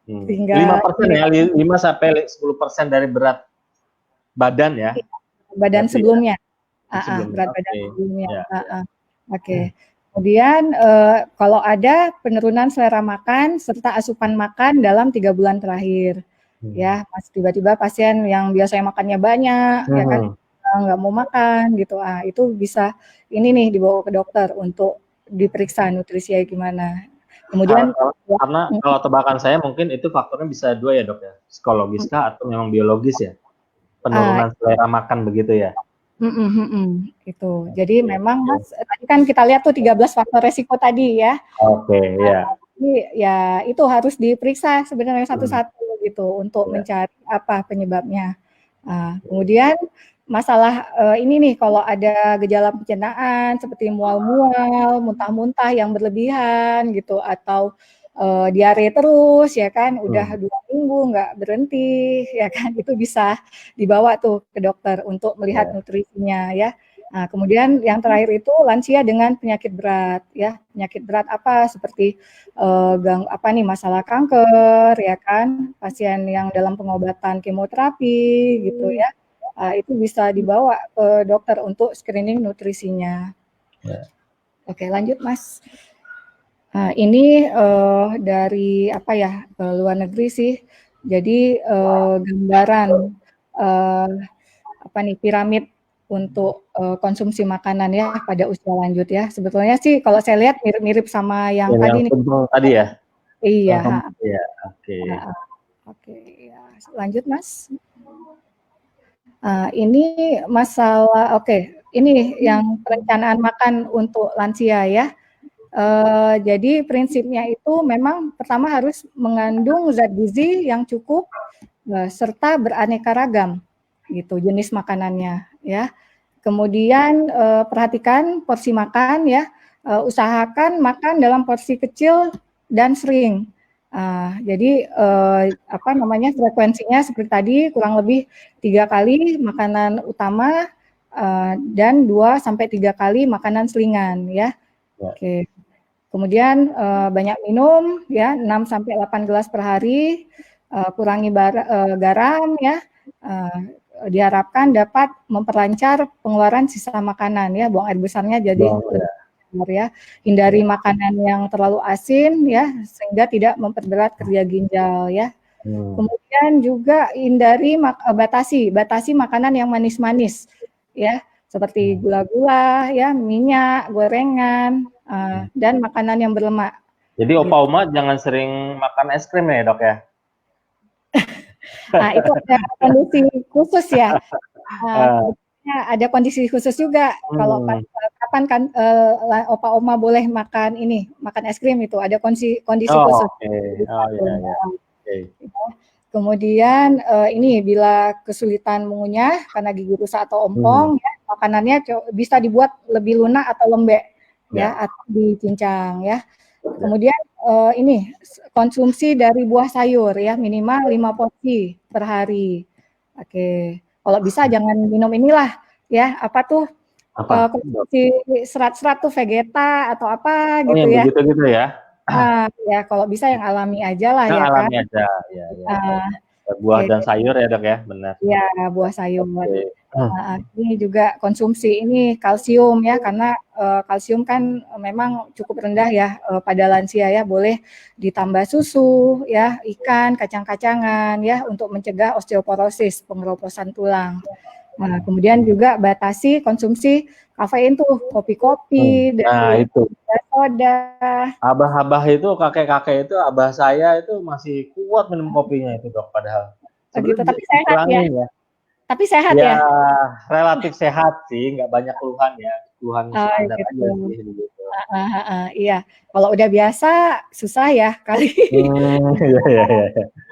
5% ya, 5-10% dari berat badan ya. Badan sebelumnya. Berat badan sebelumnya. Oke. Kemudian kalau ada penurunan selera makan serta asupan makan dalam 3 bulan terakhir. Ya, tiba-tiba pasien yang biasanya makannya banyak, ya kan, nggak mau makan gitu. Itu bisa ini nih dibawa ke dokter untuk diperiksa nutrisinya gimana. Kemudian karena kalau tebakan saya mungkin itu faktornya bisa 2 ya dok ya, psikologis kah atau memang biologis ya, penurunan selera makan begitu ya. Itu jadi memang Mas tadi kan kita lihat tuh 13 faktor resiko tadi ya. Jadi ya itu harus diperiksa sebenarnya satu-satu gitu untuk mencari apa penyebabnya. Kemudian masalah ini nih kalau ada gejala pencernaan seperti mual-mual, muntah-muntah yang berlebihan gitu atau diare terus ya kan, udah 2 minggu nggak berhenti ya kan, itu bisa dibawa tuh ke dokter untuk melihat nutrisinya ya. Nah, kemudian yang terakhir itu lansia dengan penyakit berat, ya. Penyakit berat apa? Seperti masalah kanker, ya kan? Pasien yang dalam pengobatan kemoterapi, gitu ya. Itu bisa dibawa ke dokter untuk screening nutrisinya. Ya. Oke, lanjut Mas. Nah, ini dari luar negeri sih. Jadi gambaran piramid untuk konsumsi makanan ya pada usia lanjut ya. Sebetulnya sih kalau saya lihat mirip-mirip sama yang tadi nih. Tadi ya. Iya. Iya, oke. Oke, ya. Lanjut Mas. Ini masalah, ini yang perencanaan makan untuk lansia ya. Jadi prinsipnya itu memang pertama harus mengandung zat gizi yang cukup serta beraneka ragam gitu jenis makanannya ya. Kemudian perhatikan porsi makan ya, usahakan makan dalam porsi kecil dan sering. Jadi frekuensinya seperti tadi kurang lebih 3 kali makanan utama dan 2 sampai 3 kali makanan selingan ya. Oke. Kemudian banyak minum ya, 6 sampai 8 gelas per hari, kurangi garam ya. Diharapkan dapat memperlancar pengeluaran sisa makanan ya, buang air besarnya jadi lebih besar ya. Hindari makanan yang terlalu asin ya, sehingga tidak memperberat kerja ginjal ya. Kemudian juga batasi makanan yang manis-manis ya, seperti gula-gula ya, minyak, gorengan, dan makanan yang berlemak. Jadi Opa Uma jangan sering makan es krim ya dok ya? Nah itu ada kondisi khusus ya. Ada kondisi khusus juga. Kalau kapan kan Opa Oma boleh makan es krim itu ada kondisi khusus. Kemudian bila kesulitan mengunyah karena gigi rusak atau ompong, ya, makanannya bisa dibuat lebih lunak atau lembek, ya, atau dicincang, ya. Kemudian konsumsi dari buah sayur, ya, minimal 5 porsi per hari. Oke, kalau bisa jangan minum inilah, ya, konsumsi serat-serat tuh Vegeta atau apa gitu ya. Begitu ya. Ya kalau bisa yang alami aja lah ya kan. Alami aja, ya. Buah dan sayur ya dok ya, benar. Ya buah sayur. Ini juga konsumsi kalsium ya, karena kalsium kan memang cukup rendah ya pada lansia ya. Boleh ditambah susu ya, ikan, kacang-kacangan ya untuk mencegah osteoporosis, pengeroposan tulang. Nah, kemudian juga batasi konsumsi kafein tuh, kopi-kopi, dan itu soda. Abah-abah itu, kakek-kakek itu, abah saya itu masih kuat minum kopinya itu dok, padahal. Gitu, tapi sehat ya. Tapi sehat ya? Relatif sehat sih, nggak banyak keluhan ya. Keluhan standar gitu. aja sih. Gitu. Iya, kalau udah biasa susah ya kali.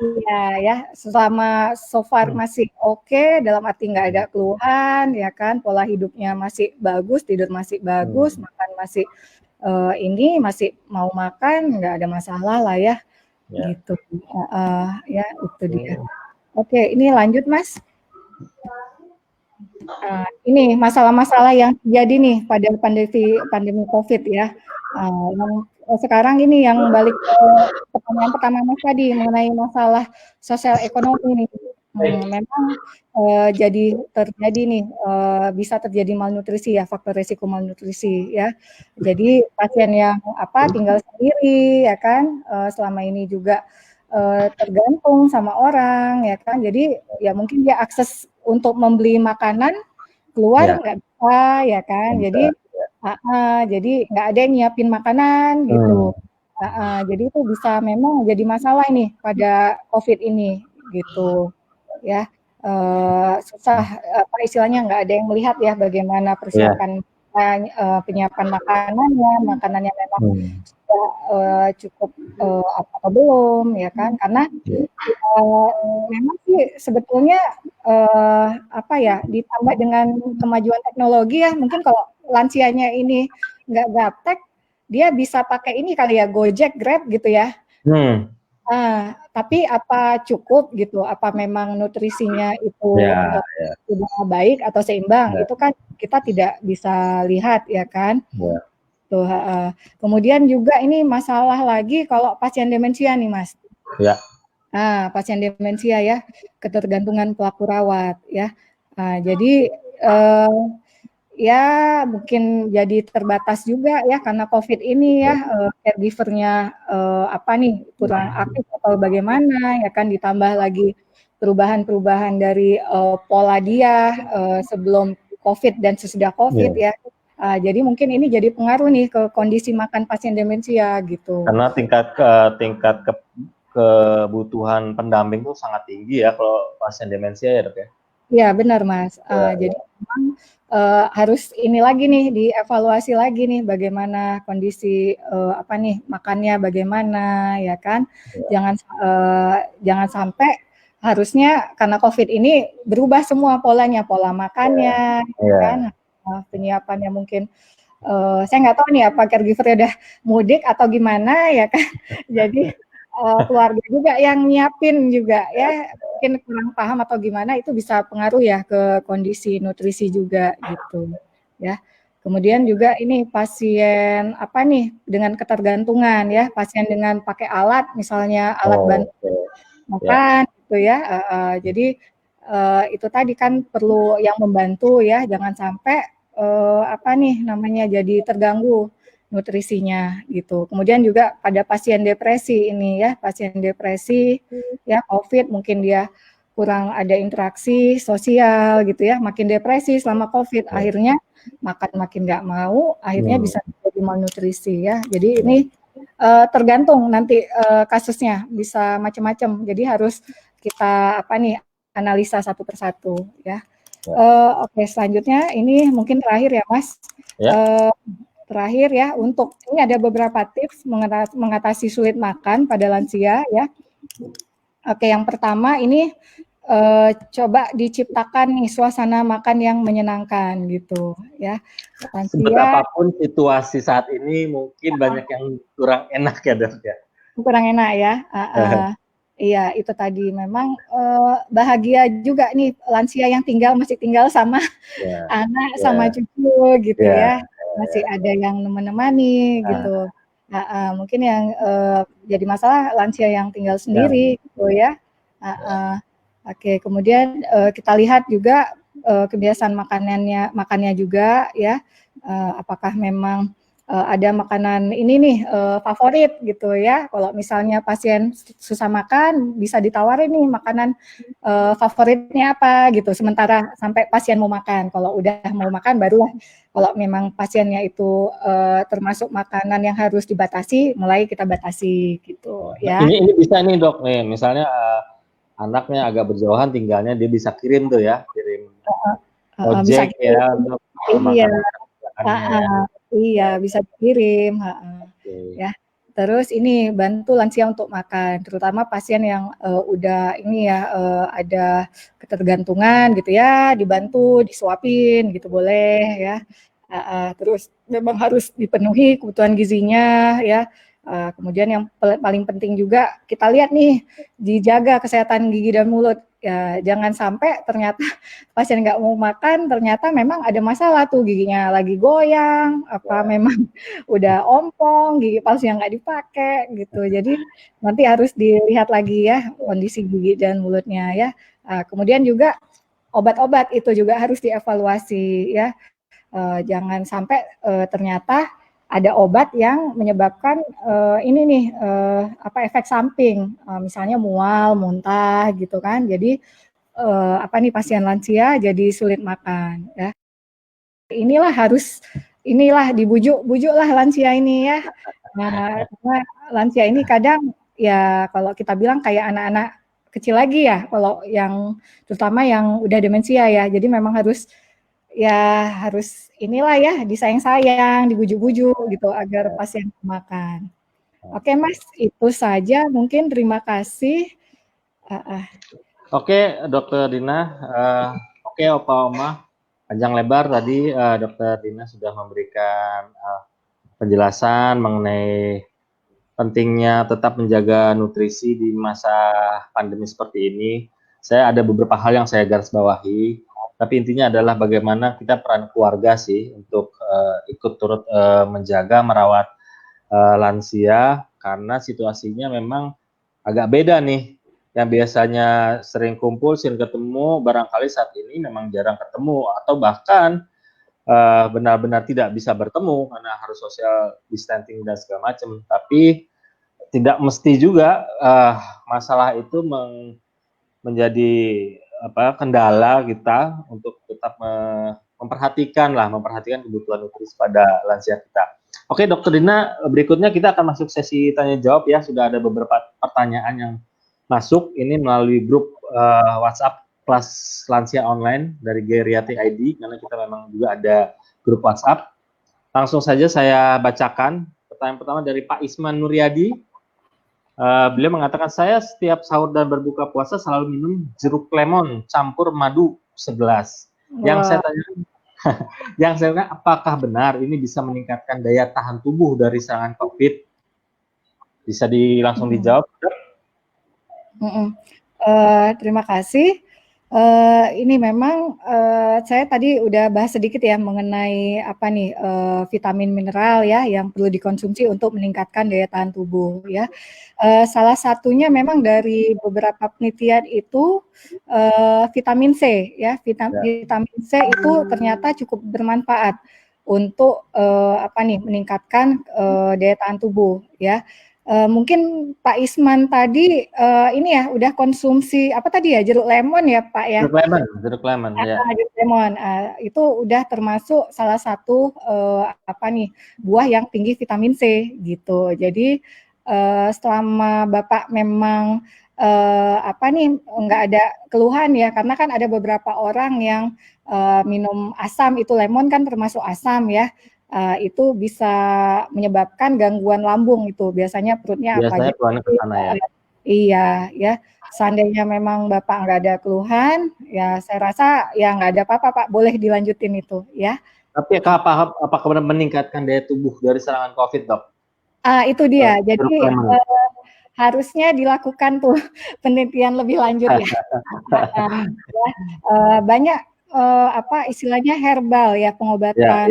Iya ya, selama so far masih oke, dalam arti nggak ada keluhan ya kan, pola hidupnya masih bagus, tidur masih bagus, makan masih masih mau makan, nggak ada masalah lah ya, gitu. Ya itu dia. Oke, ini lanjut Mas. Ini masalah-masalah yang terjadi nih pada pandemi COVID ya. Sekarang ini yang balik ke pertanyaan pertama Mas tadi mengenai masalah sosial ekonomi nih. Memang jadi terjadi nih, bisa terjadi malnutrisi ya, faktor resiko malnutrisi ya. Jadi pasien yang tinggal sendiri ya kan, selama ini juga tergantung sama orang ya kan. Jadi ya mungkin dia akses untuk membeli makanan keluar nggak bisa ya kan. Jadi jadi nggak ada yang nyiapin makanan gitu. Jadi itu bisa memang jadi masalah ini pada COVID ini gitu ya. Susah istilahnya nggak ada yang melihat ya bagaimana persiapan penyiapan makanannya memang sudah cukup atau belum ya kan, karena memang sih sebetulnya ditambah dengan kemajuan teknologi ya, mungkin kalau lansianya ini nggak gaptek, dia bisa pakai ini kali ya, Gojek, Grab gitu ya. Tapi apa cukup gitu? Apa memang nutrisinya itu Ya, ya, sudah baik atau seimbang? ya, Itu kan kita tidak bisa lihat ya kan? ya, Tuh, kemudian juga ini masalah lagi kalau pasien demensia nih Mas. ya, Pasien demensia ya, ketergantungan pelaku rawat ya. Jadi eh, ya mungkin jadi terbatas juga ya karena COVID ini ya, caregiver-nya apa nih kurang aktif atau bagaimana ya kan, ditambah lagi perubahan-perubahan dari pola dia sebelum COVID dan sesudah ya. COVID ya. Jadi mungkin ini jadi pengaruh nih ke kondisi makan pasien demensia gitu. Karena tingkat kebutuhan pendamping itu sangat tinggi ya kalau pasien demensia ya dok ya. Iya benar Mas. Ya, Jadi memang harus ini lagi nih dievaluasi lagi nih bagaimana kondisi apa nih makannya bagaimana ya kan. ya, Jangan sampai harusnya karena COVID ini berubah semua polanya, pola makannya ya kan. ya, Penyiapannya mungkin saya nggak tahu nih apa caregiver udah mudik atau gimana ya kan. Jadi keluarga juga yang nyiapin juga ya, mungkin kurang paham atau gimana itu bisa pengaruh ya ke kondisi nutrisi juga gitu ya. Kemudian juga ini pasien apa nih dengan ketergantungan ya, pasien dengan pakai alat misalnya alat oh, bantu oke, ya, makan gitu ya. Jadi itu tadi kan perlu yang membantu ya, jangan sampai apa nih namanya jadi terganggu nutrisinya gitu. Kemudian juga pada pasien depresi ini ya, pasien depresi ya COVID mungkin dia kurang ada interaksi sosial gitu ya, makin depresi selama COVID, ya. akhirnya makan makin nggak mau, akhirnya Hmm, bisa jadi malnutrisi ya. Jadi ya, ini tergantung nanti kasusnya bisa macam-macam. Jadi harus kita apa nih analisa satu persatu ya. ya, Oke, selanjutnya ini mungkin terakhir ya Mas. ya. Uh, Terakhir ya untuk ini ada beberapa tips mengatasi sulit makan pada lansia ya. Oke, yang pertama ini coba diciptakan nih suasana makan yang menyenangkan gitu ya. Lansia Sebetapapun situasi saat ini mungkin banyak yang kurang enak ya dok ya. kurang enak ya. Iya, itu tadi memang bahagia juga nih lansia yang masih tinggal sama Ya, anak sama ya, cucu gitu ya, ya, masih ada yang menemani gitu. nah, Mungkin yang jadi masalah lansia yang tinggal yang sendiri gitu ya. Oke, kemudian kita lihat juga kebiasaan makannya juga ya, apakah memang ada makanan ini nih favorit gitu ya. Kalau misalnya pasien susah makan, bisa ditawarin nih makanan favoritnya apa gitu. Sementara sampai pasien mau makan. Kalau udah mau makan, barulah kalau memang pasiennya itu termasuk makanan yang harus dibatasi, mulai kita batasi gitu ya. ini bisa nih dok nih, misalnya anaknya agak berjauhan tinggalnya dia bisa kirim tuh ya, kirim Bisa ojek kirim. ya untuk Iya. makanannya ya. Iya, Ya, bisa dikirim. oke. Ya. Terus ini bantu lansia untuk makan, terutama pasien yang udah ini ya ada ketergantungan gitu ya, dibantu disuapin gitu boleh ya. Terus memang harus dipenuhi kebutuhan gizinya ya. Kemudian yang paling penting juga kita lihat nih dijaga kesehatan gigi dan mulut ya, jangan sampai ternyata pasien nggak mau makan ternyata memang ada masalah tuh giginya lagi goyang apa memang udah ompong, gigi palsu yang nggak dipakai gitu. Jadi nanti harus dilihat lagi ya kondisi gigi dan mulutnya ya. Kemudian juga obat-obat itu juga harus dievaluasi ya. Jangan sampai ternyata ada obat yang menyebabkan ini nih apa efek samping, misalnya mual, muntah gitu kan. Jadi apa nih pasien lansia jadi sulit makan ya. Inilah dibujuk-bujuklah lansia ini ya. Nah, karena lansia ini kadang ya kalau kita bilang kayak anak-anak kecil lagi ya, kalau yang terutama yang udah demensia ya. Jadi memang harus inilah ya disayang-sayang, dibujuk-bujuk gitu agar pasien makan. Oke Mas, itu saja mungkin terima kasih. Oke, Dokter Dina. Oke, Opa Oma. Panjang lebar tadi Dokter Dina sudah memberikan penjelasan mengenai pentingnya tetap menjaga nutrisi di masa pandemi seperti ini. Saya ada beberapa hal yang saya garis bawahi, tapi intinya adalah bagaimana kita peran keluarga sih untuk ikut turut menjaga, merawat lansia, karena situasinya memang agak beda nih. Yang biasanya sering kumpul, sering ketemu, barangkali saat ini memang jarang ketemu, atau bahkan benar-benar tidak bisa bertemu karena harus social distancing dan segala macam. Tapi tidak mesti juga masalah itu menjadi kendala kita untuk tetap memperhatikan kebutuhan nutrisi pada lansia kita. Oke, Dokter Dina, berikutnya kita akan masuk sesi tanya jawab ya. Sudah ada beberapa pertanyaan yang masuk ini melalui grup WhatsApp kelas lansia online dari Geriatrik ID, karena kita memang juga ada grup WhatsApp. Langsung saja saya bacakan. Pertanyaan pertama dari Pak Isman Nuryadi. Beliau mengatakan, saya setiap sahur dan berbuka puasa selalu minum jeruk lemon campur madu segelas. Wow. Yang saya tanya, apakah benar ini bisa meningkatkan daya tahan tubuh dari serangan COVID? Bisa langsung dijawab? Terima kasih. Ini memang saya tadi udah bahas sedikit ya mengenai vitamin mineral ya yang perlu dikonsumsi untuk meningkatkan daya tahan tubuh ya. Salah satunya memang dari beberapa penelitian itu vitamin C ya. Vitamin C itu ternyata cukup bermanfaat untuk meningkatkan daya tahan tubuh ya. Mungkin Pak Isman tadi ini ya udah konsumsi apa tadi ya, jeruk lemon ya Pak ya? Jeruk lemon ya. Jeruk lemon itu udah termasuk salah satu buah yang tinggi vitamin C gitu. Jadi selama Bapak memang nggak ada keluhan ya, karena kan ada beberapa orang yang minum asam, itu lemon kan termasuk asam ya. Itu bisa menyebabkan gangguan lambung itu biasanya perutnya biasanya apa ke sana ya. Iya ya, seandainya memang Bapak nggak ada keluhan ya saya rasa ya nggak ada apa-apa Pak, boleh dilanjutin itu ya. Tapi apakah benar meningkatkan daya tubuh dari serangan COVID, Dok? Itu dia, jadi harusnya dilakukan tuh penelitian lebih lanjut ya. Banyak istilahnya herbal ya, pengobatan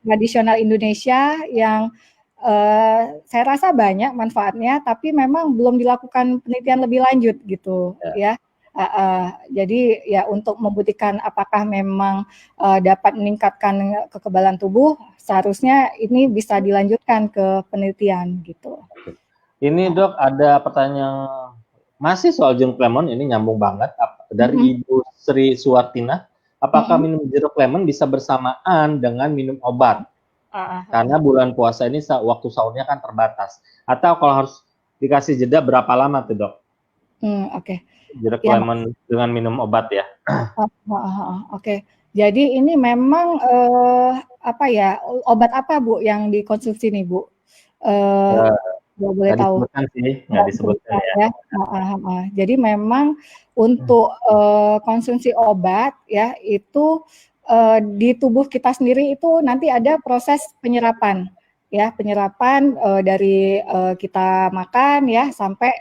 tradisional Indonesia yang saya rasa banyak manfaatnya, tapi memang belum dilakukan penelitian lebih lanjut gitu ya. Jadi ya untuk membuktikan apakah memang dapat meningkatkan kekebalan tubuh, seharusnya ini bisa dilanjutkan ke penelitian gitu. Ini Dok, ada pertanyaan masih soal jeruk lemon, ini nyambung banget dari Ibu Sri Suwartina. Apakah minum jeruk lemon bisa bersamaan dengan minum obat? Karena bulan puasa ini waktu sahurnya kan terbatas. Atau kalau harus dikasih jeda berapa lama tuh, Dok? Oke. Jeruk lemon dengan minum obat ya. Oke. Jadi ini memang obat apa Bu yang dikonsumsi nih Bu? Boleh tahu? Nggak disebutkan ya. Jadi memang untuk konsumsi obat ya itu di tubuh kita sendiri itu nanti ada proses penyerapan ya, dari kita makan ya sampai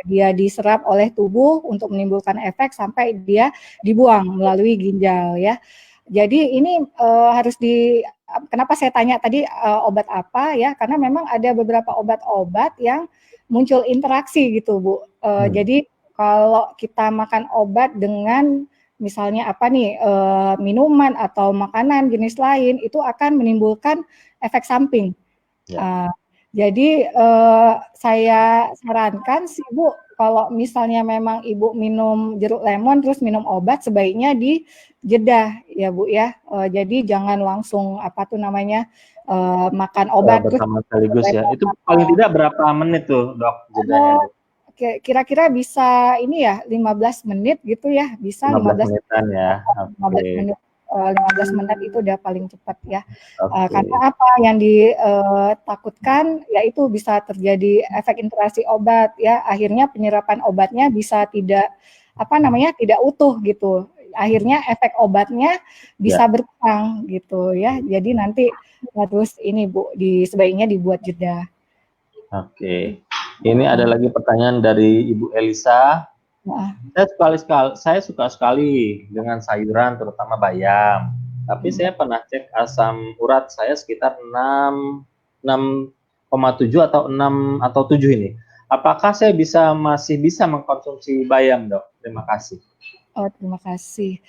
dia diserap oleh tubuh untuk menimbulkan efek sampai dia dibuang melalui ginjal ya. Jadi ini kenapa saya tanya tadi obat apa ya, karena memang ada beberapa obat-obat yang muncul interaksi gitu Bu. Jadi kalau kita makan obat dengan misalnya minuman atau makanan jenis lain, itu akan menimbulkan efek samping. Jadi saya sarankan sih Bu, kalau misalnya memang Ibu minum jeruk lemon terus minum obat, sebaiknya dijeda ya Bu ya. Jadi jangan langsung makan obat bersama sekaligus ya. Itu paling tidak berapa menit tuh Dok jedanya? Kira-kira bisa 15 menit gitu ya, bisa 15 menitan ya. 15 menit. 15 menit itu udah paling cepat ya. Karena apa yang ditakutkan yaitu bisa terjadi efek interaksi obat ya, akhirnya penyerapan obatnya bisa tidak utuh gitu. Akhirnya efek obatnya bisa berkurang gitu ya. Jadi nanti harus ini Bu, sebaiknya dibuat jeda. Oke. Ini ada lagi pertanyaan dari Ibu Elisa. Saya suka sekali dengan sayuran, terutama bayam. Tapi saya pernah cek asam urat saya sekitar 6,7 atau 6 atau 7 ini. Apakah saya masih bisa mengkonsumsi bayam, Dok? Terima kasih. Oh, terima kasih.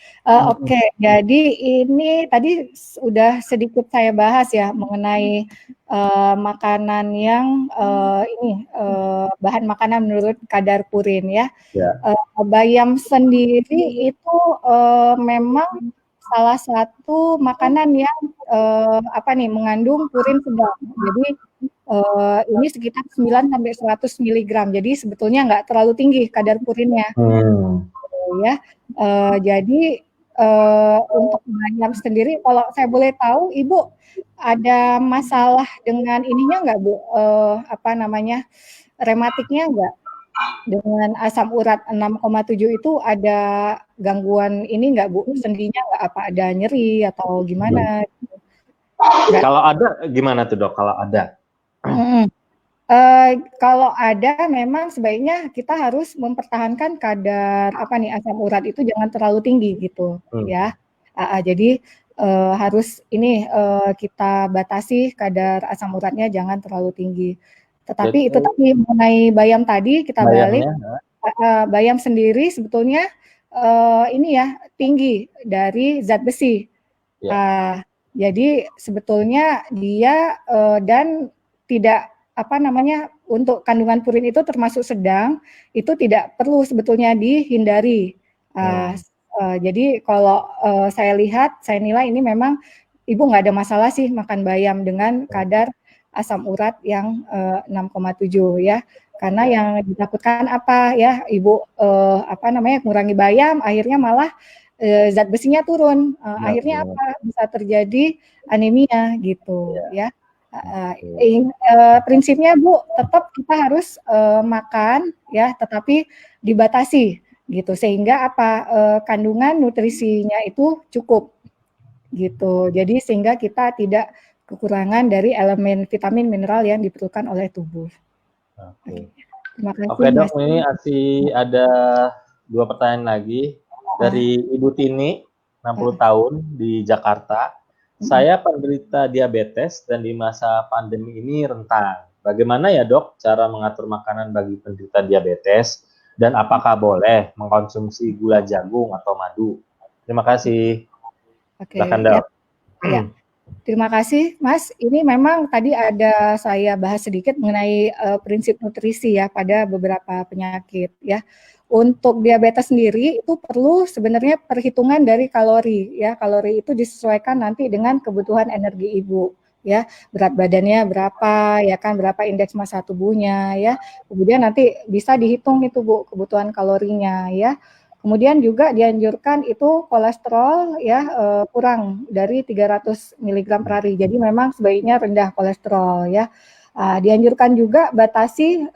Oke, jadi ini tadi sudah sedikit saya bahas ya mengenai makanan yang bahan makanan menurut kadar purin ya. Bayam sendiri itu memang salah satu makanan yang mengandung purin sedang. Jadi ini sekitar 9 sampai 100 mg. Jadi sebetulnya nggak terlalu tinggi kadar purinnya. Ya. Jadi untuk bayam sendiri, kalau saya boleh tahu, Ibu ada masalah dengan ininya nggak, Bu? Rematiknya nggak? Dengan asam urat 6,7 itu ada gangguan ini nggak, Bu? Sendinya nggak? Apa ada nyeri atau gimana? Kalau ada, gimana tuh, Dok? Kalau ada? Kalau ada, memang sebaiknya kita harus mempertahankan kadar asam urat itu jangan terlalu tinggi gitu, ya. Jadi harus kita batasi kadar asam uratnya jangan terlalu tinggi. Tetapi itu tadi mengenai bayam tadi kita balik, bayam sendiri sebetulnya tinggi dari zat besi. Jadi sebetulnya dia dan tidak untuk kandungan purin itu termasuk sedang, itu tidak perlu sebetulnya dihindari. Jadi kalau saya nilai ini memang Ibu nggak ada masalah sih makan bayam dengan kadar asam urat yang 6,7 ya. Karena yang ditakutkan apa ya, Ibu mengurangi bayam, akhirnya malah zat besinya turun. Akhirnya apa? Bisa terjadi anemia gitu ya. Prinsipnya Bu, tetap kita harus makan ya, tetapi dibatasi gitu sehingga kandungan nutrisinya itu cukup gitu. Jadi sehingga kita tidak kekurangan dari elemen vitamin mineral yang diperlukan oleh tubuh. Terima kasih. Oke, Dok, ini masih ada 2 pertanyaan lagi dari Ibu Tini, 60 tahun di Jakarta. Saya penderita diabetes dan di masa pandemi ini rentan. Bagaimana ya, Dok, cara mengatur makanan bagi penderita diabetes dan apakah boleh mengkonsumsi gula jagung atau madu? Terima kasih. Silakan, Dok. Ya. Terima kasih, Mas. Ini memang tadi ada saya bahas sedikit mengenai prinsip nutrisi ya pada beberapa penyakit ya. Untuk diabetes sendiri itu perlu sebenarnya perhitungan dari kalori ya. Kalori itu disesuaikan nanti dengan kebutuhan energi Ibu ya. Berat badannya berapa ya kan, berapa indeks massa tubuhnya ya. Kemudian nanti bisa dihitung itu Bu kebutuhan kalorinya ya. Kemudian juga dianjurkan itu kolesterol ya kurang dari 300 mg per hari. Jadi memang sebaiknya rendah kolesterol ya. Dianjurkan juga batasi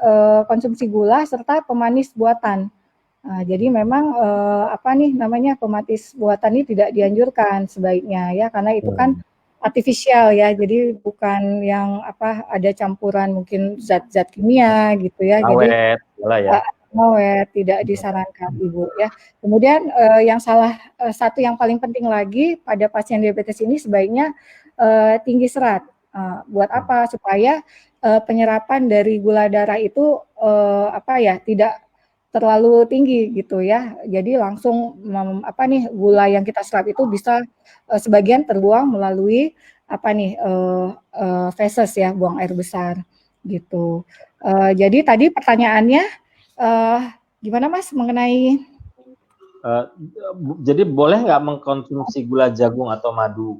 konsumsi gula serta pemanis buatan. Jadi memang pemanis buatan ini tidak dianjurkan sebaiknya ya, karena itu kan artifisial ya. Jadi bukan yang ada campuran mungkin zat-zat kimia gitu ya. Awet, jadi tidak disarankan Ibu ya. Kemudian satu yang paling penting lagi pada pasien diabetes ini sebaiknya tinggi serat. Buat apa? Supaya penyerapan dari gula darah itu tidak terlalu tinggi gitu ya. Jadi langsung gula yang kita serap itu bisa sebagian terbuang melalui feses ya, buang air besar gitu. Jadi tadi pertanyaannya gimana Mas mengenai jadi boleh nggak mengkonsumsi gula jagung atau madu?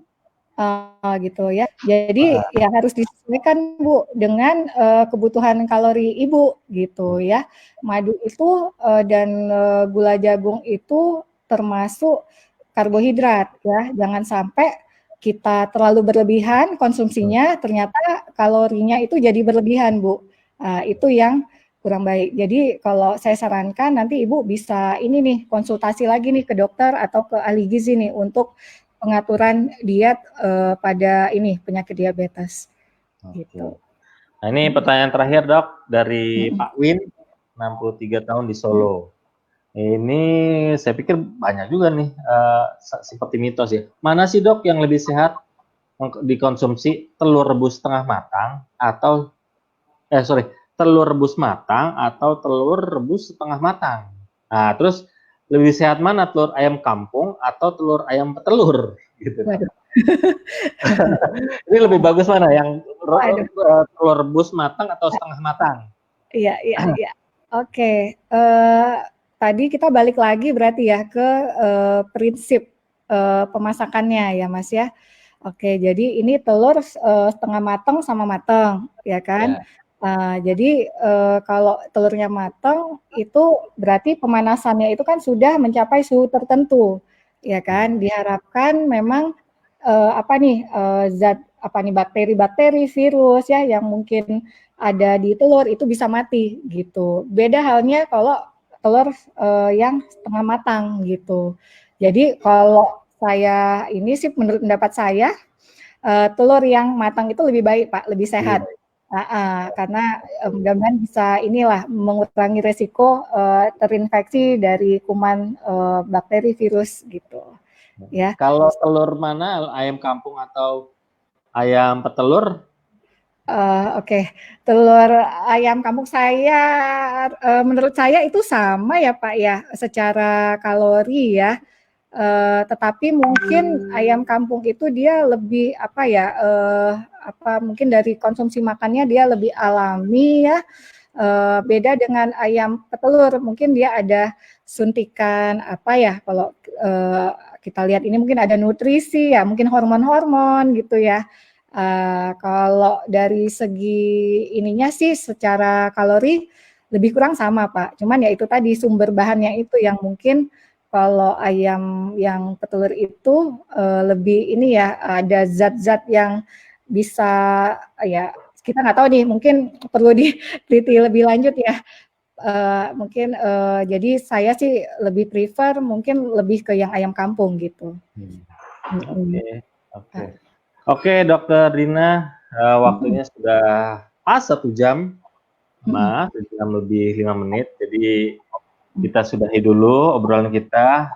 Gitu ya. Jadi ya harus disesuaikan Bu dengan kebutuhan kalori Ibu gitu ya. Madu itu dan gula jagung itu termasuk karbohidrat ya. Jangan sampai kita terlalu berlebihan konsumsinya, ternyata kalorinya itu jadi berlebihan Bu. Itu yang kurang baik. Jadi kalau saya sarankan nanti Ibu bisa ini nih konsultasi lagi nih ke dokter atau ke ahli gizi nih untuk pengaturan diet pada penyakit diabetes. Gitu. Nah, ini pertanyaan terakhir, Dok, dari Pak Win, 63 tahun di Solo. Ini saya pikir banyak juga nih, seperti mitos ya. Mana sih, Dok, yang lebih sehat dikonsumsi, telur rebus setengah matang atau telur rebus matang atau telur rebus setengah matang? Nah, terus lebih sehat mana, telur ayam kampung atau telur ayam petelur? Gitu. Ini lebih bagus mana, yang telur rebus matang atau setengah matang? Iya. Oke, tadi kita balik lagi berarti ya ke prinsip pemasakannya ya, Mas ya. Oke, jadi ini telur setengah matang sama matang, ya kan? Jadi kalau telurnya matang itu berarti pemanasannya itu kan sudah mencapai suhu tertentu, ya kan? Diharapkan memang bakteri-bakteri, virus ya yang mungkin ada di telur itu bisa mati gitu. Beda halnya kalau telur yang setengah matang gitu. Jadi kalau saya ini sih menurut pendapat saya telur yang matang itu lebih baik Pak, lebih sehat. Karena mudah-mudahan bisa mengurangi resiko terinfeksi dari kuman bakteri virus gitu. Ya. Kalau telur mana, ayam kampung atau ayam petelur? Oke, telur ayam kampung saya, menurut saya itu sama ya Pak ya, secara kalori ya. Tetapi mungkin ayam kampung itu dia lebih mungkin dari konsumsi makannya dia lebih alami ya. Beda dengan ayam petelur, mungkin dia ada suntikan kalau kita lihat ini mungkin ada nutrisi ya, mungkin hormon-hormon gitu ya. Kalau dari segi ininya sih secara kalori lebih kurang sama Pak, cuman ya itu tadi sumber bahannya itu yang mungkin kalau ayam yang petelur itu lebih ada zat-zat yang bisa ya kita nggak tahu nih, mungkin perlu diteliti lebih lanjut ya. Jadi saya sih lebih prefer mungkin lebih ke yang ayam kampung gitu. Oke, Dokter Dina, waktunya sudah pas 1 jam, 1 jam lebih 5 menit. Jadi kita sudahi dulu obrolan kita.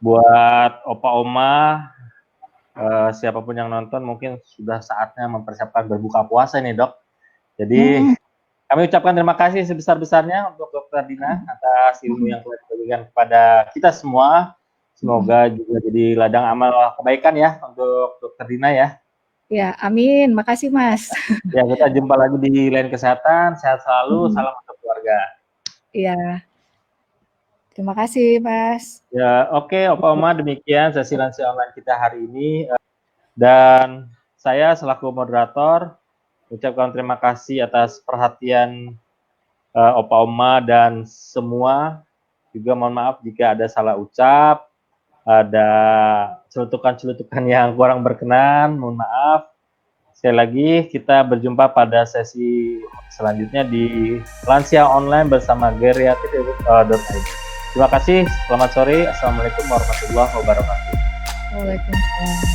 Buat opa oma, siapapun yang nonton mungkin sudah saatnya mempersiapkan berbuka puasa nih, Dok. Jadi kami ucapkan terima kasih sebesar-besarnya untuk Dokter Dina atas ilmu yang telah diberikan kepada kita semua. Semoga juga jadi ladang amal kebaikan ya untuk Dokter Dina ya. Ya, amin. Makasih Mas. Ya, kita jumpa lagi di lain kesehatan. Sehat selalu. Salam untuk keluarga. Iya. Terima kasih Mas. Ya, oke, opa oma, demikian sesi lansia online kita hari ini. Dan saya selaku moderator ucapkan terima kasih atas perhatian opa oma dan semua. Juga mohon maaf jika ada salah ucap, ada celutukan-celutukan yang kurang berkenan, mohon maaf. Sekali lagi kita berjumpa pada sesi selanjutnya di Lansia Online bersama geriatrik.id. Terima kasih, selamat sore. Assalamualaikum warahmatullahi wabarakatuh. Waalaikumsalam.